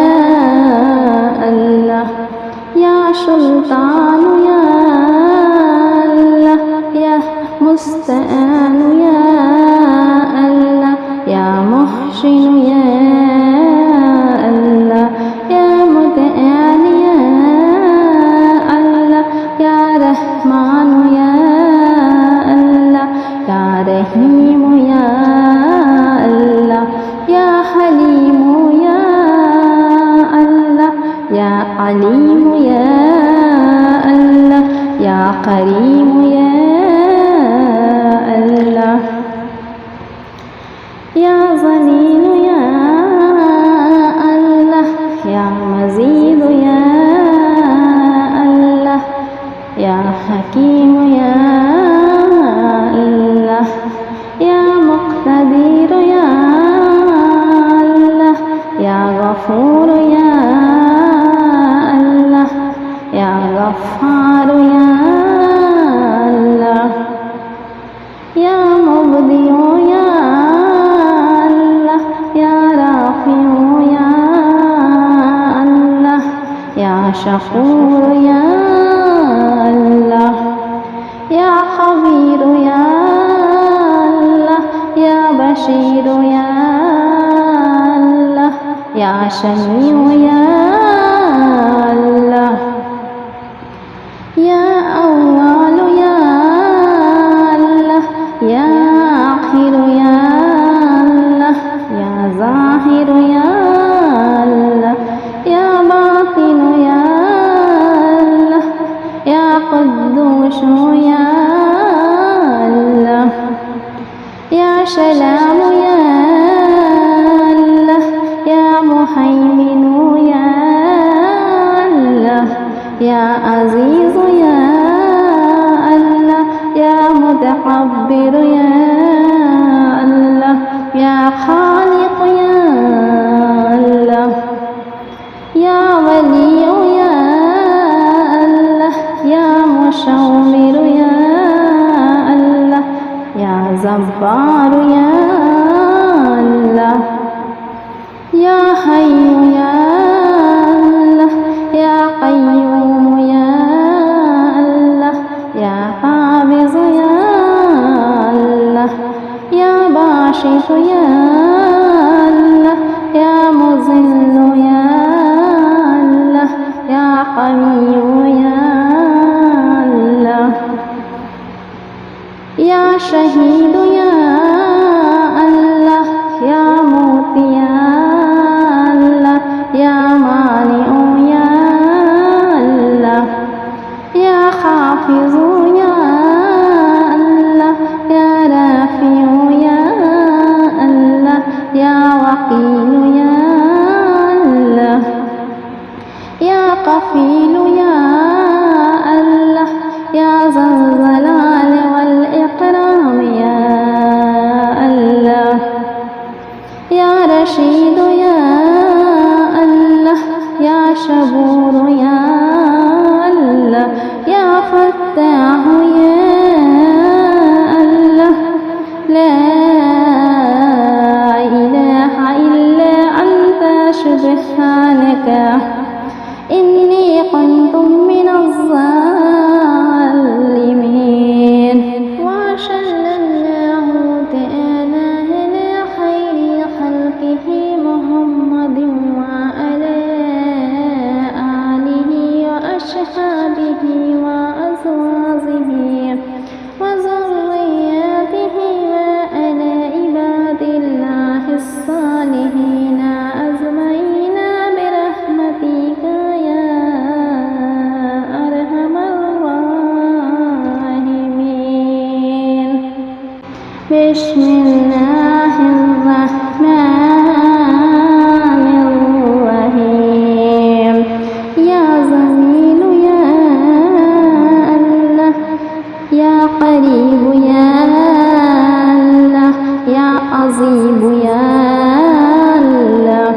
الله يا سلطان يا الله يا مستعان يا الله يا محسن يا الله يا متعال يا الله يا رحمن يا رحيم يا الله يا حليم يا الله يا عليم يا الله يا كريم يا الله يا ظليل يا الله يا مزيد يا الله يا حكيم يا الله يا مقتدر يا الله يا غفور يا الله يا غفار يا الله يا مبدئ يا الله يا رافع يا الله يا شكور يا الله يا خبير يا الله يا بشير يا الله يا سميع يا الله يا أول يا الله يا آخر يا الله يا ظاهر يا الله يا باطن يا الله يا قدوس يا الله يا سلام يا الله يا مهيمن يا الله يا عزيز يا الله يا متكبر يا الله يا خالق يا الله يا ولي يا الله يا مشاور يا الله يا جبار يا الله يا حي يا الله يا قيوم يا الله يا قابض يا الله يا باسط يا الله يا مذل يا الله يا قوي يا الله يا شهيد يا الله يا موت يا الله يا مانع يا الله يا حافظ يا الله يا رافع يا الله يا وكيل يا الله يا كفيل يا الله يا ذا الجلال والإكرام يا الله يا رشيد يا الله يا شبور يا الله يا فتاح يا الله لا إله إلا أنت سبحانك إني كنت من الظالمين وصلى الله تعالى على خير خلقه محمد وعلى آله وأصحابه وأزواجه وذرياته وعلى عباد الله الصالحين أجمعين برحمتك يا أرحم الراحمين بسم الله الرحمن الرحيم يا جميل يا الله يا قريب يا الله يا عظيم يا الله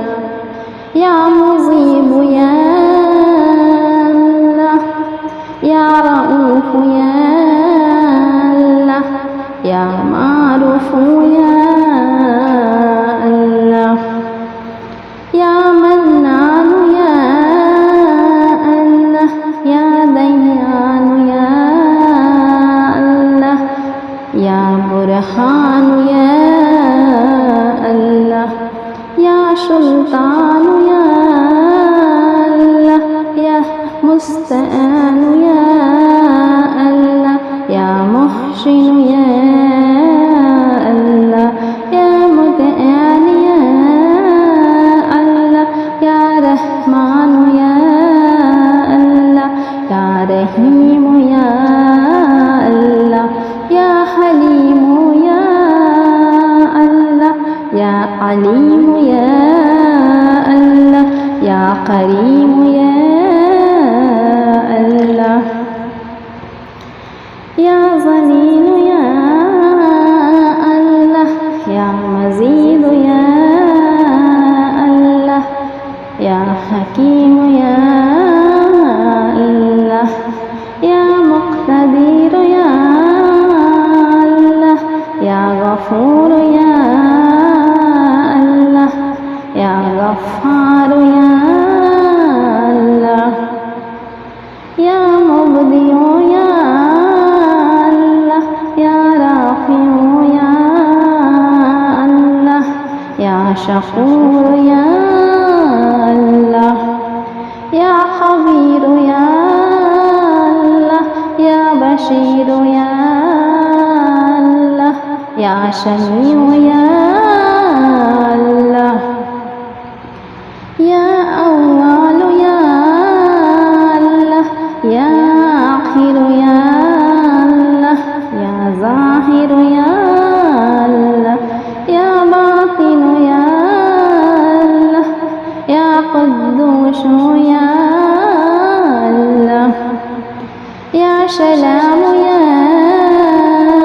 يا مجيب يا الله يا رؤوف يا الله يا معروف يا الله يا منان يا الله يا ديان يا الله يا برهان يا الله يا سلطان يا الله يا مستعان يا الله يا محسن يا عليم يا الله يا كريم يا الله يا ظليل يا الله يا مزيد يا الله يا حكيم يا الله يا مقتدر يا الله يا غفور يا الله يا غفار يا الله يا مبدئ يا الله يا رافع يا الله يا شكور يا الله يا خبير يا الله يا بشير يا الله يا سميع يا الله يا أول يا الله يا آخر يا الله يا ظاهر يا الله يا باطن يا الله يا قدوس يا الله يا سلام يا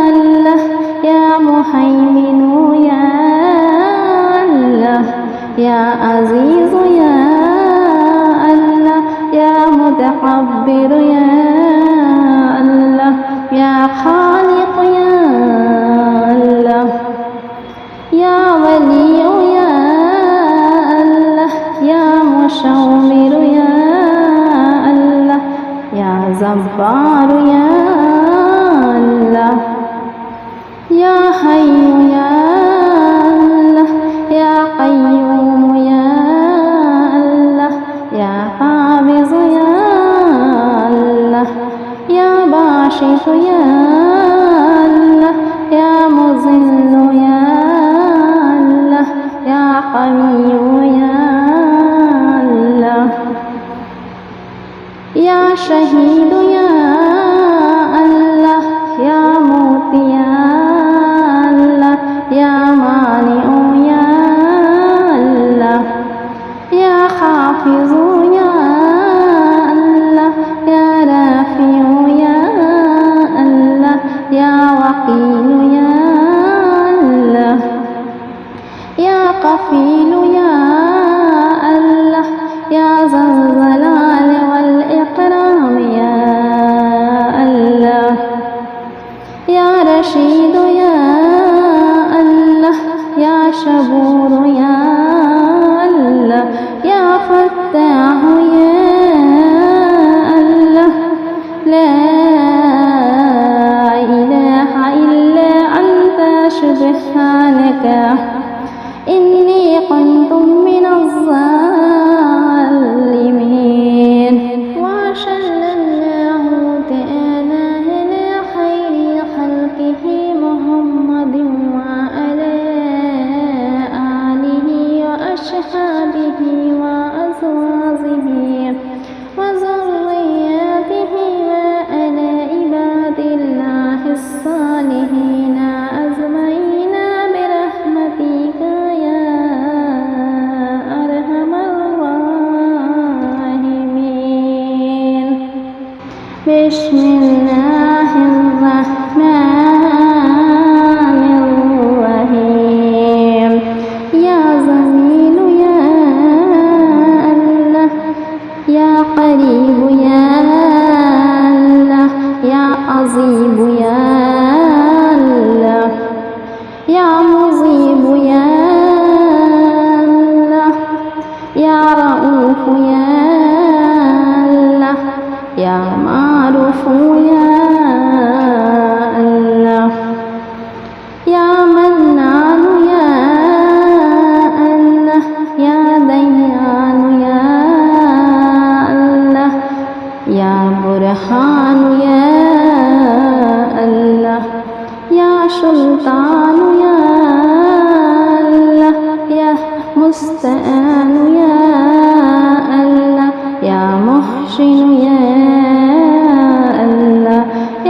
الله يا مهيمن يا الله يا عزيز يا الله يا متكبر يا الله يا خالق يا الله يا ولي يا الله يا مشاور يا الله يا جبار يا الله يا حي يا الله يا قيوم يا الله يا قابض يا الله يا باسط يا الله يا مذل يا الله يا قوي يا الله يا شهيد يا الله يا موت يا الله يا مانع يا الله يا حافظ يا الله يا رافع يا الله يا وكيل يا الله يا كفيل يا الله يا ذا الجلال والإكرام يا الله يا رشيد يا الله يا شبور يا الله يا فتاح يا الله لا إله إلا أنت سبحانك إني كنت من الظالمين وصلى الله تعالى على خير خلقه محمد وعلى آله وأصحابه وأزواجه وذرياته وعلى عباد الله الصالحين أجمعين برحمتك يا أرحم الراحمين بسم الله الرحمن الرحيم يا جميل يا الله يا قريب يا الله يا عظيم يا الله يا مجيب يا الله يا رؤوف يا الله يا معروف يا الله يا منان يا الله يا ديان يا الله يا برهان يا الله يا سلطان يا الله يا مستعان يا الله يا محسن يا الله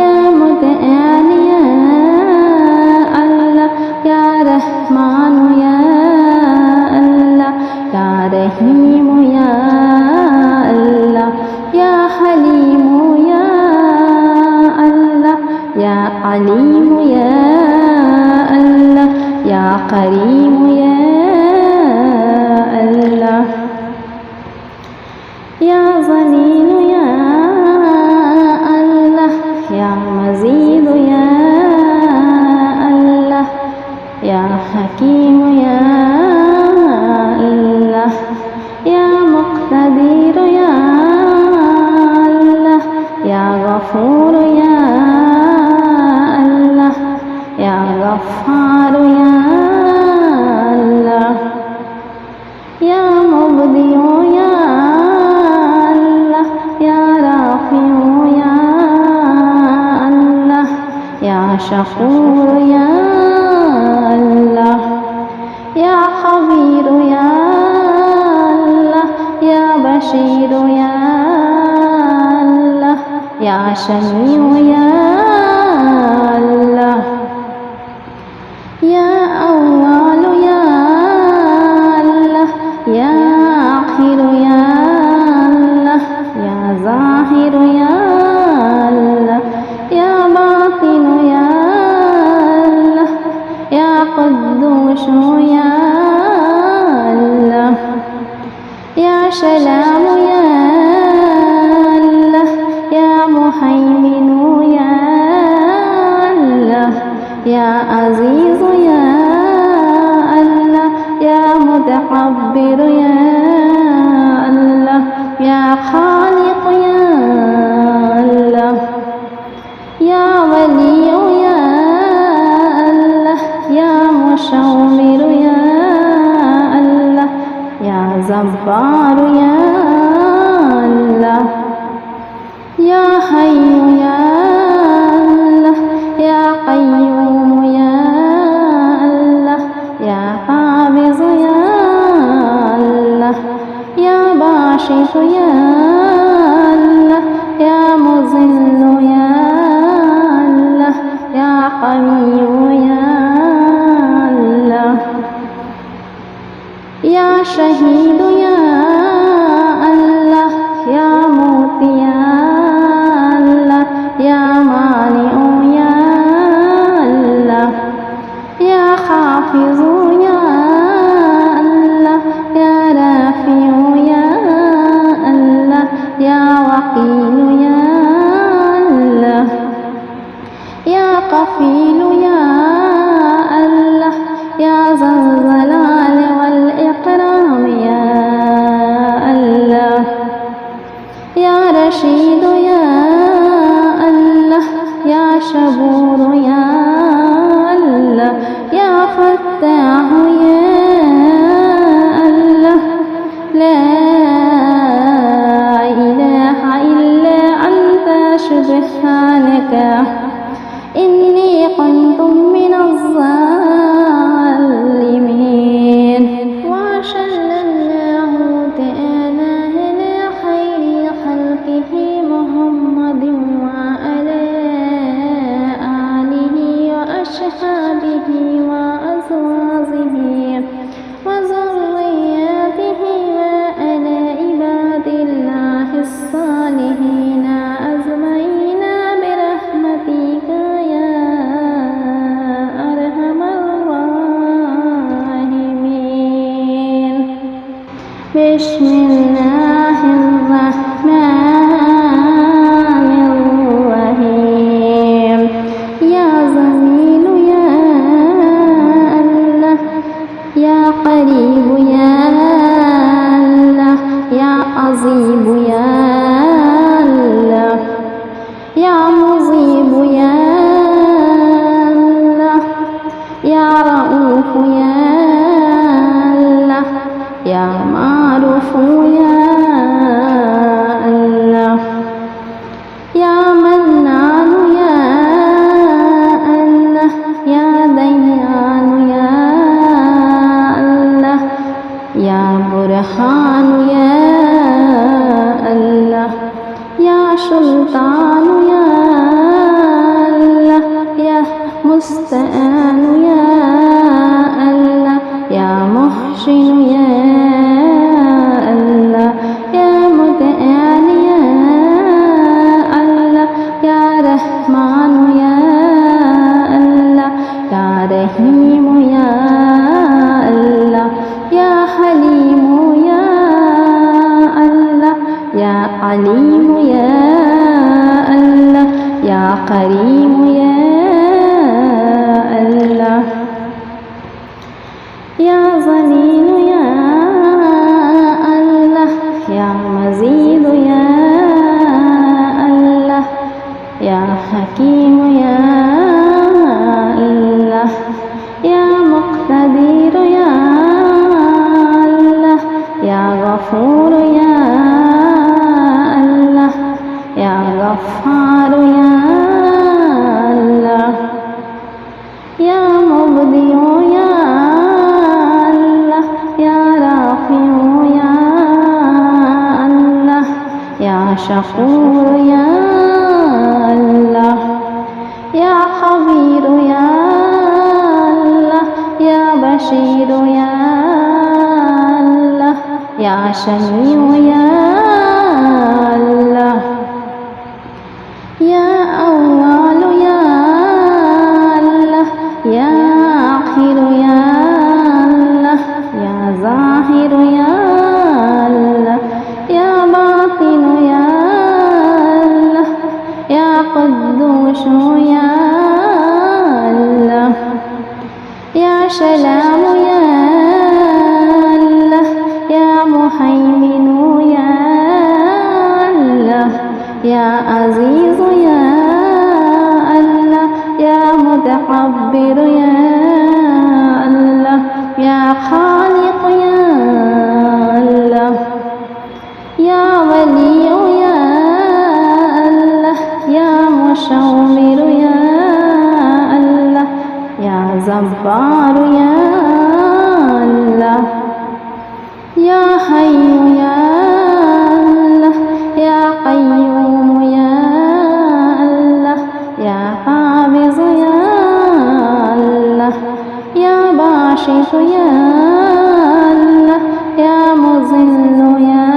يا متعال يا الله يا رحمن يا كريم يا الله يا ظليل يا الله يا مزيد يا الله يا حكيم يا الله يا مقتدر يا الله يا غفور يا الله يا غفار يا الله يا مبدئ يا الله يا رافع يا الله يا شكور يا الله يا خبير يا الله يا بشير يا الله يا سميع يا الله يا أول يا الله يا آخر يا الله يا ظاهر يا الله يا باطن يا الله يا قدوس يا الله يا سلام يا الله يا مهيمن يا الله يا عزيز يا الله يا متكبر يا الله يا خالق يا الله يا ولي يا الله يا مشاور يا الله يا جبار يا الله يا حي يا الله يا قيوم يا الله يا قابض يا الله يا باسط يا الله يا مذل يا الله يا قوي يا الله يا شهيد يا الله يا موت يا الله يا مانع يا الله يا حافظ يا الله يا رافع يا الله يا وكيل يا الله يا كفيل يا الله يا ذا الجلال والإكرام يا الله يا رشيد يا الله يا شبور يا الله يا فتاح يا الله لا إله إلا أنت سبحانك إني كنت من الظالمين وصلى الله تعالى على خير خلقه محمد وعلى آله وأصحابه وأزواجه وذرياته وعلى عباد الله الصالحين أجمعين برحمتك يا أرحم الراحمين بسم الله الرحمن الرحيم يا جميل يا الله يا قريب يا الله يا عظيم يا الله يا مجيب يا الله يا رؤوف يا الله يا معروف يا الله يا منان يا الله يا ديان يا الله يا برهان يا الله يا سلطان يا الله يا مستعان يا الله يا محسن يا الله يا متعال يا الله يا رحمن يا الله يا رحيم يا شكور يا الله يا خبير يا الله يا بشير يا الله يا سميع يا الله يا أول يا الله يا آخر يا الله يا ظاهر يا الله يا باطن يا الله يا قدوس يا الله يا سلام يا الله يا مهيمن يا الله يا عزيز يا الله يا متكبر يا الله يا خالق يا الله يا ولي يا الله يا مشاور يا الله يا جبار يا الله يا حي يا الله يا قيوم يا الله يا قابض يا الله يا باسط يا الله يا مذل يا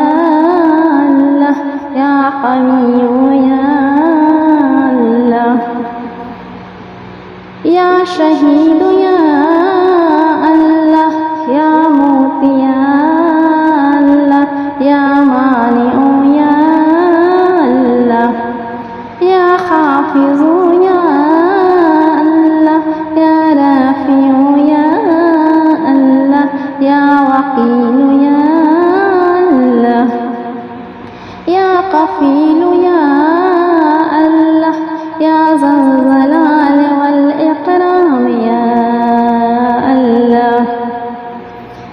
الله يا قوي يا الله يا شهيد يا الله يا موت يا الله يا مانع يا الله يا حافظ يا الله يا رافع يا الله يا وكيل يا الله يا كفيل يا الله يا ذا الجلال والإكرام يا الله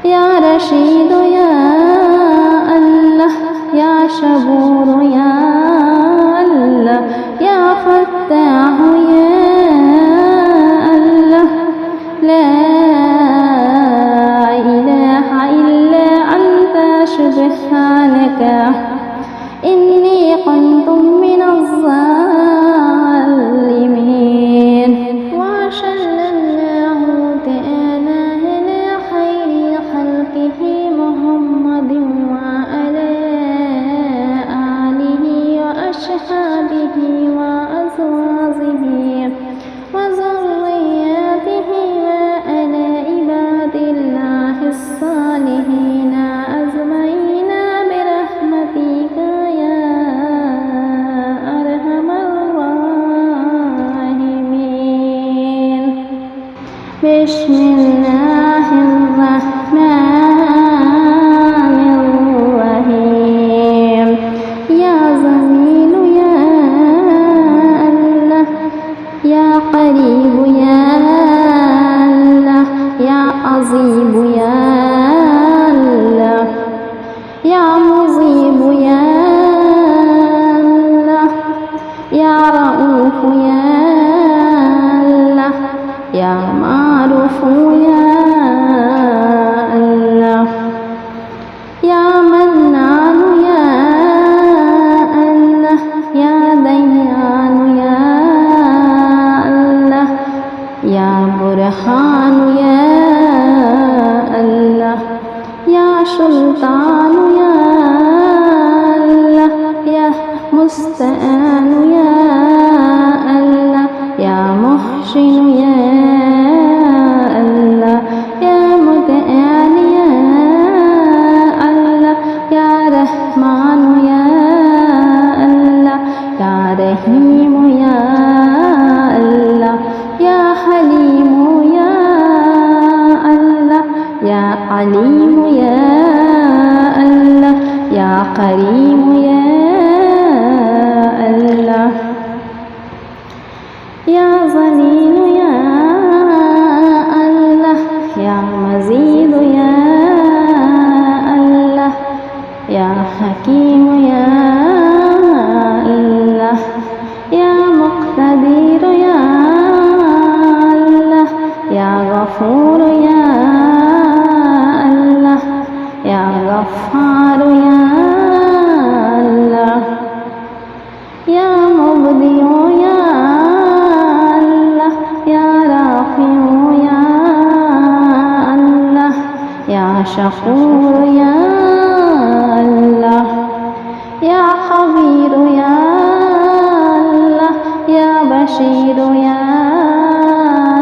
يا رشيد يا الله يا شبور يا الله يا فتاح يا الله لا إله إلا أنت سبحانك إني كنت من الظالمين وصلى الله تعالى على خير خلقه محمد وعلى آله وأصحابه وأزواجه وذرياته وعلى عباد الله الصالحين أجمعين برحمتك يا أرحم الراحمين بسم الله الرحمن الرحيم يا جميل يا الله يا قريب يا الله يا عظيم يا الله يا مجيب يا الله يا رؤوف يا الله يا معروف يا الله يا منان يا الله يا ديان يا الله يا برهان يا الله يا سلطان يا الله يا مستعان يا الله يا محسن يا الله يا متعال يا الله يا رحمن يا الله يا رحيم يا الله يا حليم يا الله يا عليم يا الله يا كريم يا الله يا ظليل يا الله يا مزيد يا الله يا حكيم يا الله يا مقتدر يا الله يا غفور يا الله يا غفار يا الله شكور يا الله يا خبير يا الله يا بشير يا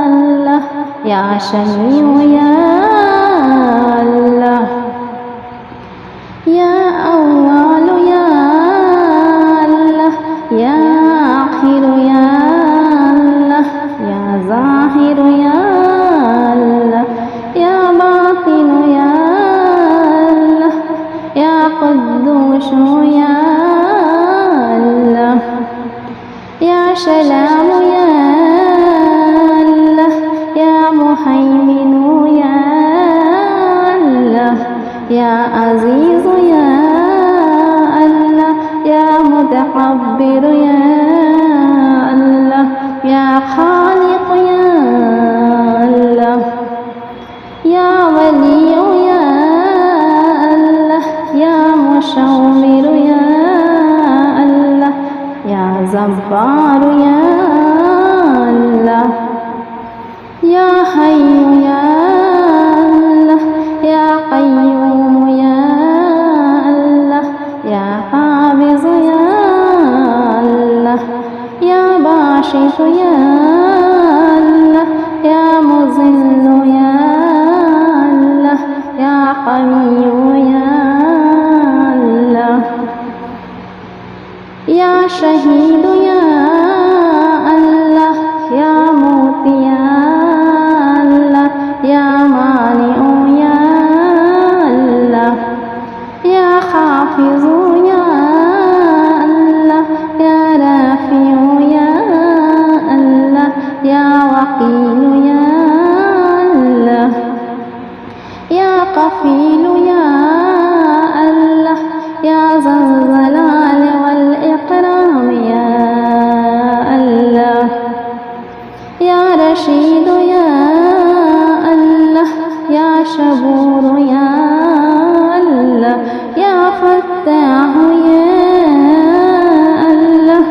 الله يا سميع يا الله يا أول يا الله يا آخر يا الله يا ظاهر يا الله يا باطن يا الله يا قدوس يا الله يا سلام يا الله يا مهيمن يا الله يا عزيز يا الله يا متكبر يا الله يا خالق يا الله يا ولي يا الله يا مشاور يا الله يا جبار يا الله يا حي يا الله يا قيوم يا الله يا قابض يا الله يا باسط يا الله يا مذل يا الله يا قوي يا الله يا شهيد يا الله يا موت يا الله يا مانع يا الله يا حافظ يا الله يا رافع يا الله يا وكيل يا الله يا كفيل يا الله يا ذا الجلال والإكرام يا الله يا رشيد يا الله يا شبور يا الله يا فتاح يا الله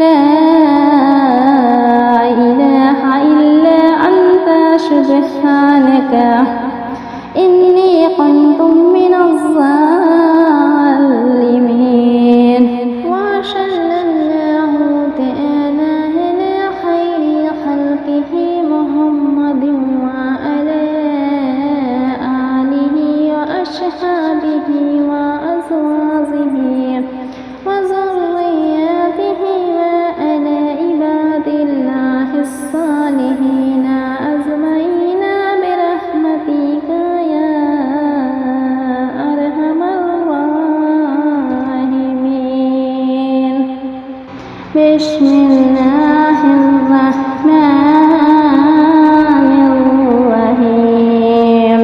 لا إله إلا أنت سبحانك إني كنت من الظالمين وصلى الله تعالى على خير خلقه محمد وعلى آله وأصحابه وأزواجه وذرياته وعلى عباد الله الصالحين أجمعين برحمتك يا أرحم الراحمين. بسم الله الرحمن الرحيم.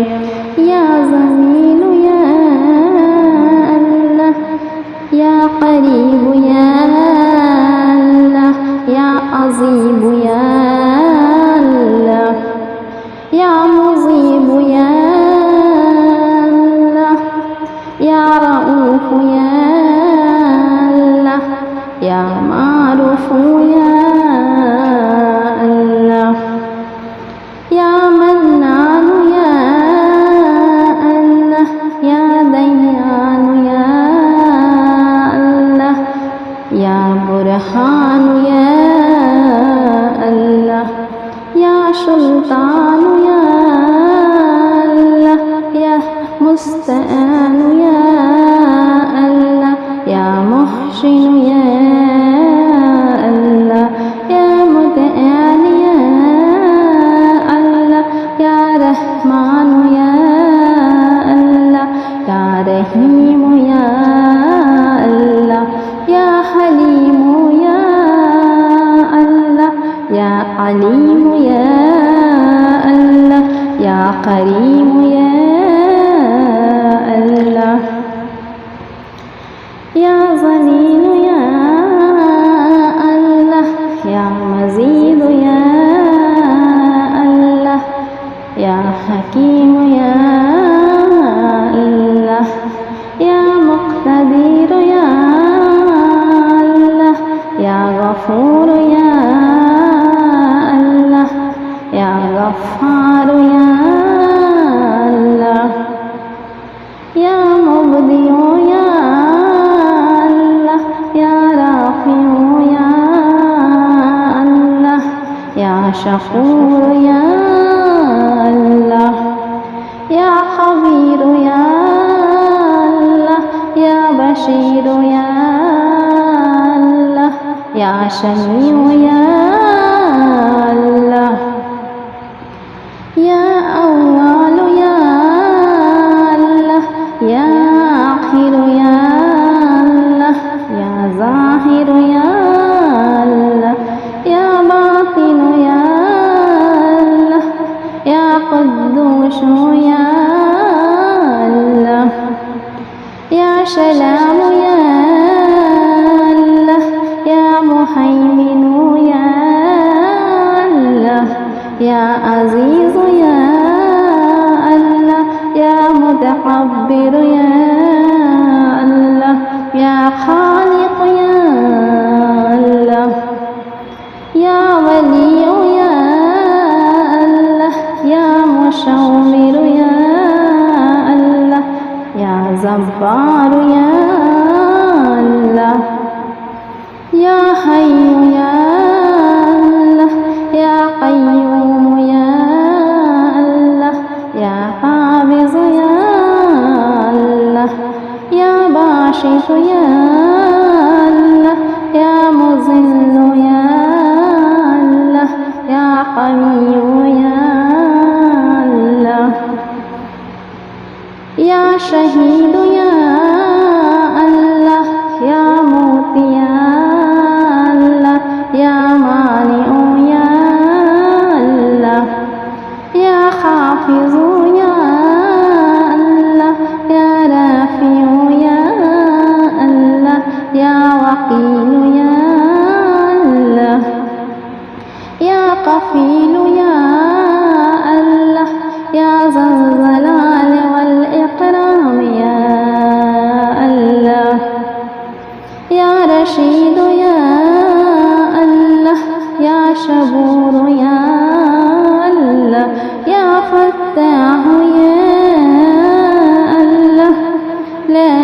يا جميل يا الله يا قريب يا الله يا عظيم يا الله يا مجيب يا الله يا رؤوف يا الله يا معروف يا الله يا منان يا الله يا ديان يا الله يا برهان يا الله يا سلطان يا الله يا مستعان يا الله يا محسن يا الله يا متعال يا الله يا رحمن يا الله يا رحيم يا الله يا حليم يا الله يا عليم يا الله يا كريم يا الله يا ظليل يا الله يا مزيد يا الله يا حكيم يا الله يا مقتدر يا الله يا غفور يا الله يا غفار يا الله شكور يا الله يا خبير يا الله يا بشير يا الله يا شميع يا الله يا أول يا الله يا آخر يا الله يا ظاهر يا الله يا باطن يا الله يا قدوس يا الله يا سلام يا الله يا مهيمن يا الله يا عزيز يا الله يا متكبر يا الله يا خالق يا الله يا ولي يا الله يا مشاور يا الله يا جبار يا الله يا حي يا الله يا قيوم يا الله يا قابض يا الله يا باسط يا الله يا مذل يا الله يا قوي يا الله يا شهيد يا الله يا موت يا الله يا مانع يا الله يا حافظ يا الله يا رافع يا الله يا وكيل يا الله يا كفيل يا الله يا ذا الجلال والإكرام يا الله يا رشيد يا الله يا شبور يا الله يا فتاح يا الله لا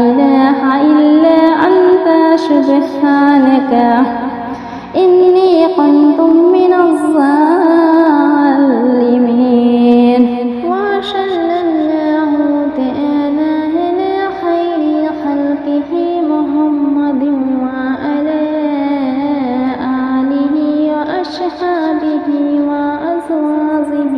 إله إلا أنت سبحانك إني كنت من الظالمين وصلى الله تعالى على خير خلقه محمد وعلى آله وأصحابه وأزواجه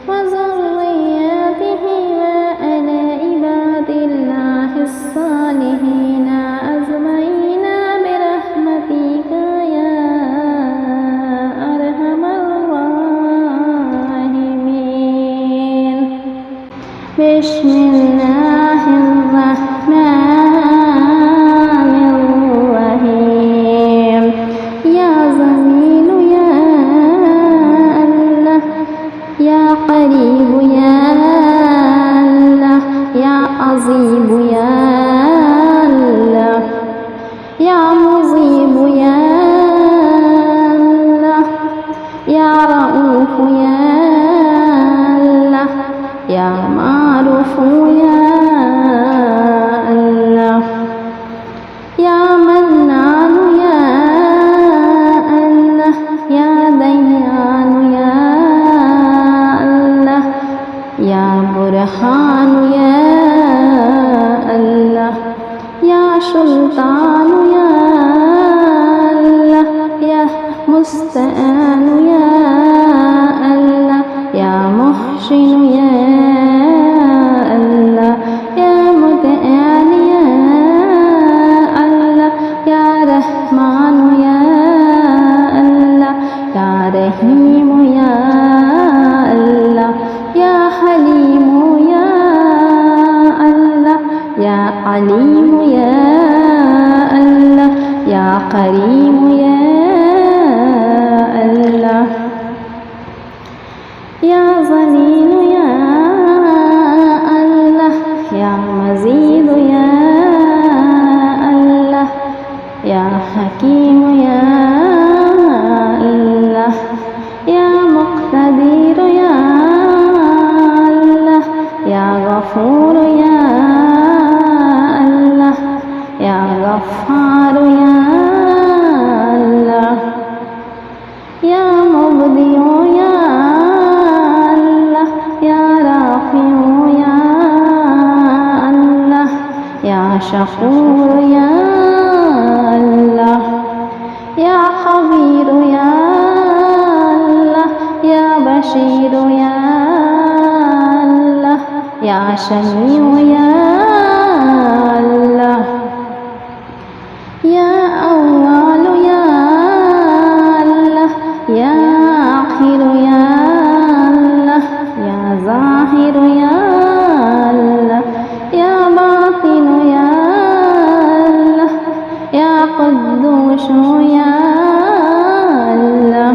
وذرياته وعلى عباد الله الصالحين أجمعين برحمتك يا أرحم الراحمين. بسم الله الرحمن الرحيم. يا جميل يا الله يا قريب يا الله يا عظيم يا الله يا مجيب يا الله يا رؤوف يا الله يا معروف يا الله يا منان يا الله يا ديان يا الله يا برهان يا الله يا سلطان يا الله يا مستعان يا الله يا محسن يا الله يا متعال يا الله يا رحمن يا الله يا رحيم يا الله يا حليم يا الله يا عليم يا الله يا كريم يا الله يا ظليل يا الله يا مزيد يا الله يا حكيم يا الله يا مقتدر يا الله يا غفور يا الله يا غفار يا الله مبدئ يا الله يا رافع يا الله يا شكور يا الله يا خبير يا الله يا بشير يا الله يا سميع يا الله يا أول يا الله يا آخر يا الله يا ظاهر يا الله يا باطن يا الله يا قدوس يا الله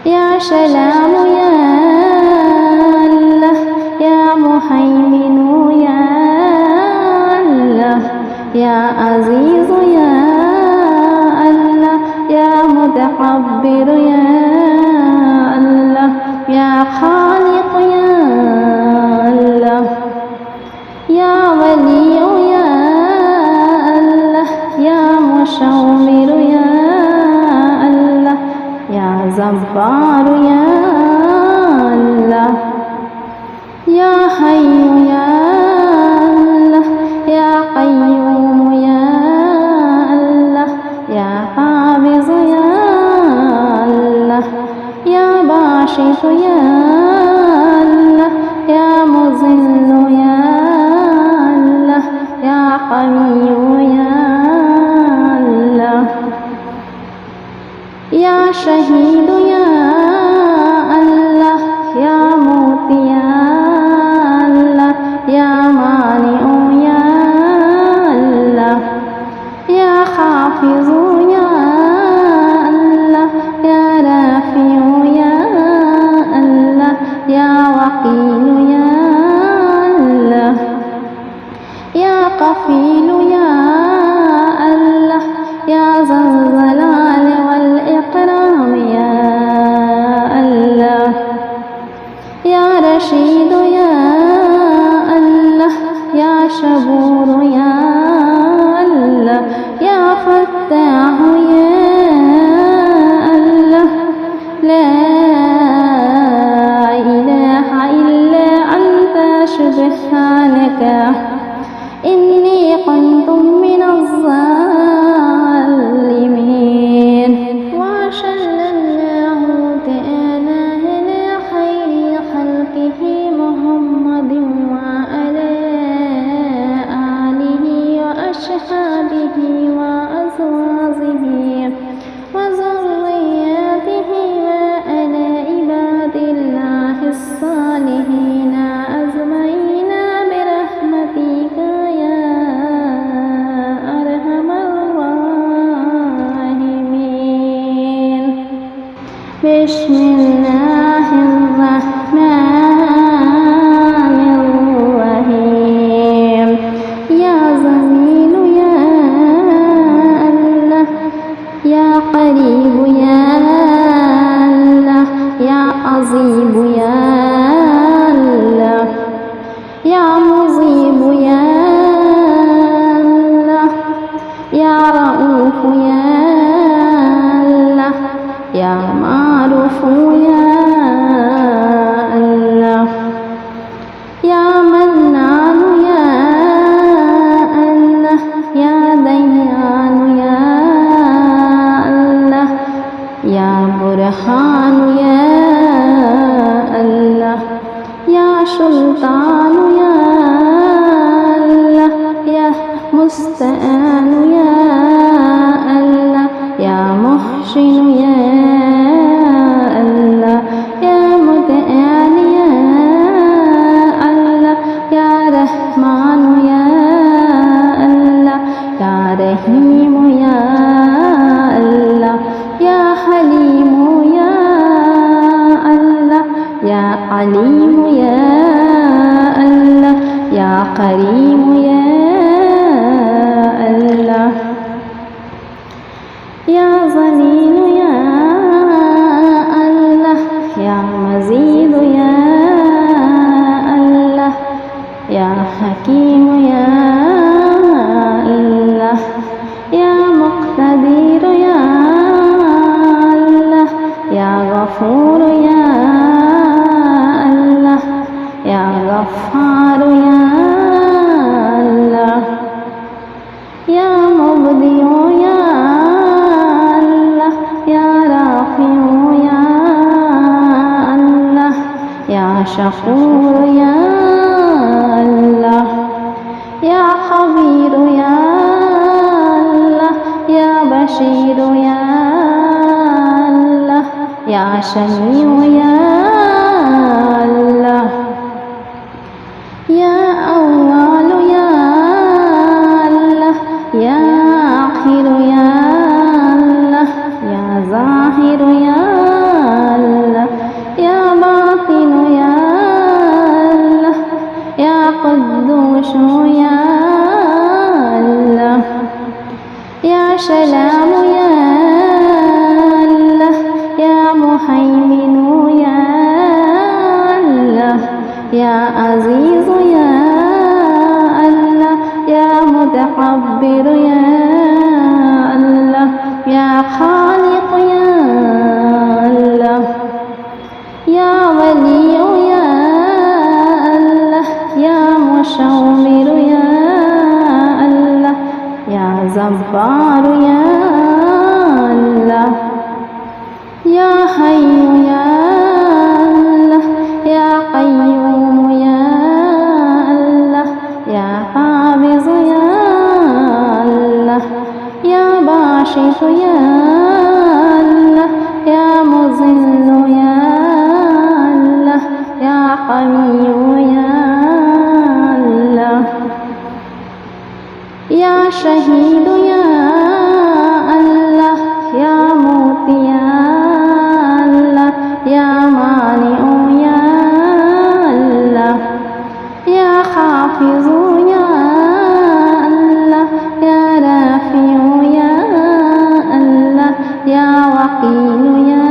يا سلام يا الله يا مهيمن يا الله يا عزيز يا الله يا متكبر يا الله يا خالق يا الله يا ولي يا الله يا مصور يا الله يا جبار يا الله يا حي يا الله يا قيوم يا الله يا قابض يا الله يا باسط يا الله يا مذل يا الله يا قوي يا الله يا شهيد يا الله يا موت يا الله يا مانع يا الله يا حافظ يا الله يا رافع يا الله يا وكيل يا الله يا كفيل يا الله يا ذا الجلال والإكرام يا الله يا رشيد يا الله يا صبور يا الله يا فتاح يا الله لا إله إلا أنت سبحانك إني كنت من الظالمين وصلى الله تعالى على خير خلقه محمد وعلى آله وأصحابه وأزواجه وذرياته وعلى عباد الله الصالحين أجمعين برحمتك يا أرحم الراحمين. بسم الله الرحمن الرحيم. يا جميل يا الله يا قريب يا الله يا عظيم يا الله يا مجيب يا الله يا رؤوف يا الله يا معروف يا الله يا منان يا الله يا ديان يا الله يا برهان يا الله يا سلطان يا الله يا مستعان يا الله يا محسن يا الله يا متعال يا الله يا رحمن يا الله يا رحيم يا الله يا حليم يا الله يا عليم يا الله يا كريم يا الله يا ظليل يا الله يا مزيد يا الله يا حكيم يا الله يا مقتدر يا الله يا غفور يا الله يا غفار يا الله يا مبدئ يا الله يا رافع يا الله يا شكور يا الله يا خبير يا الله يا بشير يا الله يا سميع يا الله يا أول يا الله يا آخر يا الله يا ظاهر يا الله يا باطن يا الله يا قدوس يا الله يا سلام يا الله يا مهيمن يا الله يا عزيز يا الله يا متكبر يا الله يا خالق يا الله يا ولي يا الله يا مشاور يا الله يا جبار يا الله يا حي يا الله يا قيوم يا الله يا قابض يا الله يا باسط يا الله يا مذل يا الله يا قوي يا الله يا شهيد يا الله يا موت يا الله يا مانع يا الله يا حافظ يا الله يا رافع يا الله يا وكيل يا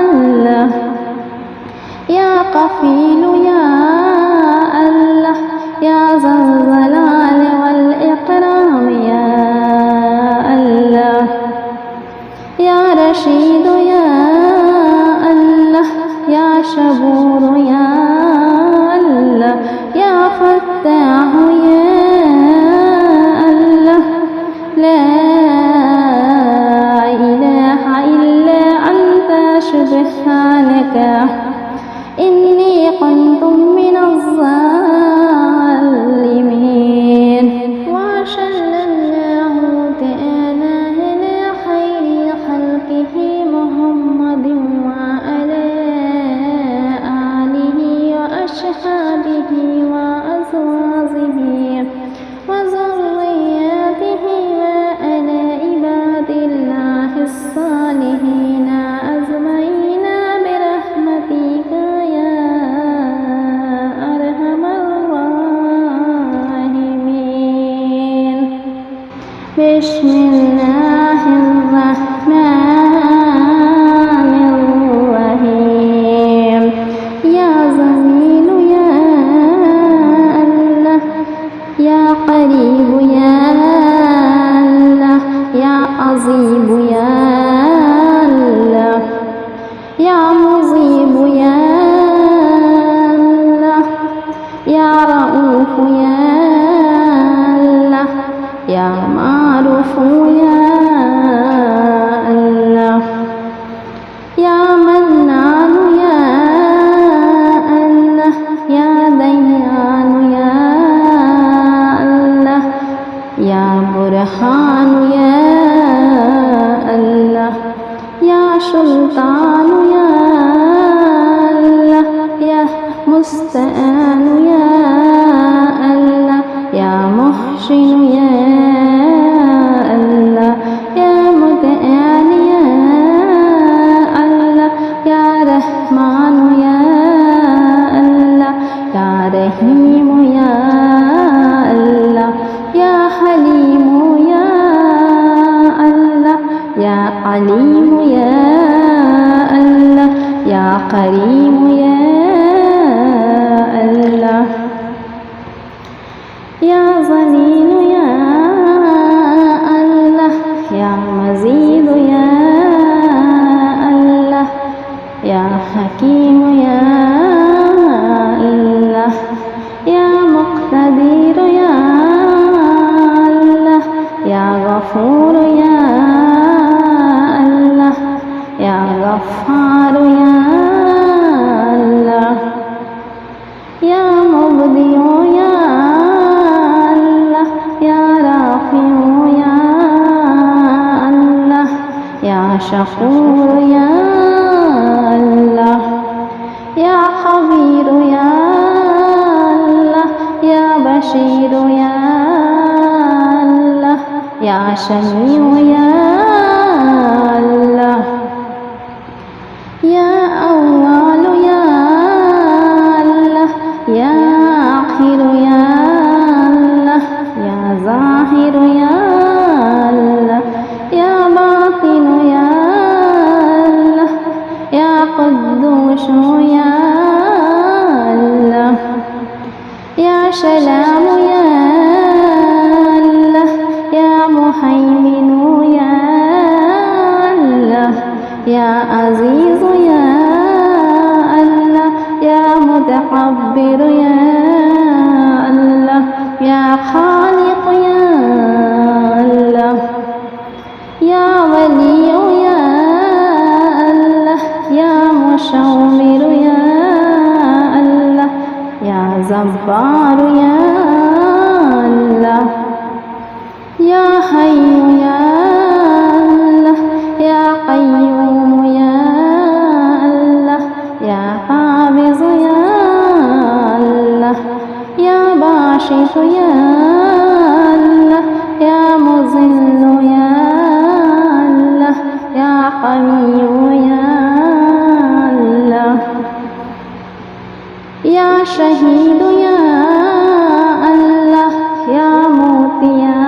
الله يا كفيل يا الله يا ذا الجلال والإكرام يا الله يا رشيد يا الله يا شبور يا الله يا فتاح يا الله لا إله إلا أنت سبحانك إني كنت من الظالمين وصلى الله تعالى على خير خلقه محمد وعلى آله وأصحابه وأزواجه وذرياته وعلى عباد الله الصالحين أجمعين برحمتك يا أرحم الراحمين بسم الله الرحمن الرحيم يا جميل يا الله يا قريب يا الله يا عظيم يا الله يا مجيب يا الله يا رؤوف يا الله يا معروف يا الله يا منان يا الله يا ديان يا الله يا برهان يا الله يا سلطان يا الله يا مستعان يا الله يا محسن يا الله يا متعال يا الله يا رحمن يا الله يا رحيم يا الله يا حليم يا الله يا عليم يا الله يا كريم يا الله يا ظليل يا الله يا مزيد يا الله يا حكيم يا الله يا مقتدر يا الله يا غفور يا الله يا غفار يا الله يا مبدئ يا الله يا رافع يا الله يا شكور يا الله يا خبير يا الله يا بشير يا الله يا سميع يا الله يا أول يا الله يا آخر يا الله يا ظاهر يا الله يا باطن يا الله يا قدوس يا الله يا سلام يا الله يا مهيمن يا الله يا عزيز يا الله يا متكبر يا الله يا خالق يا الله يا ولي يا الله يا مشاور يا الله يا جبار يا الله يا حي يا الله يا قيوم يا الله يا قابض يا الله يا باسط يا الله يا مذل يا الله يا قوي يا الله يا شهيد يا الله يا موت يا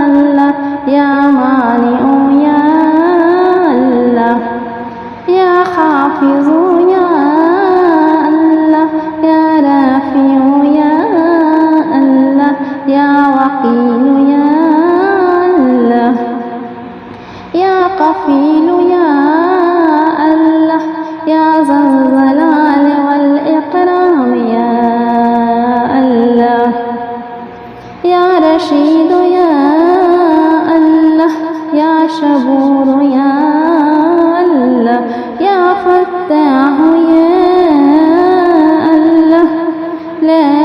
الله يا مانع يا الله يا حافظ يا الله يا رافع يا الله يا وكيل يا الله يا كفيل يا الله يا ذا الجلال والإكرام يا الله يا رشيد يا الله يا شبور يا الله يا فتاح يا الله لا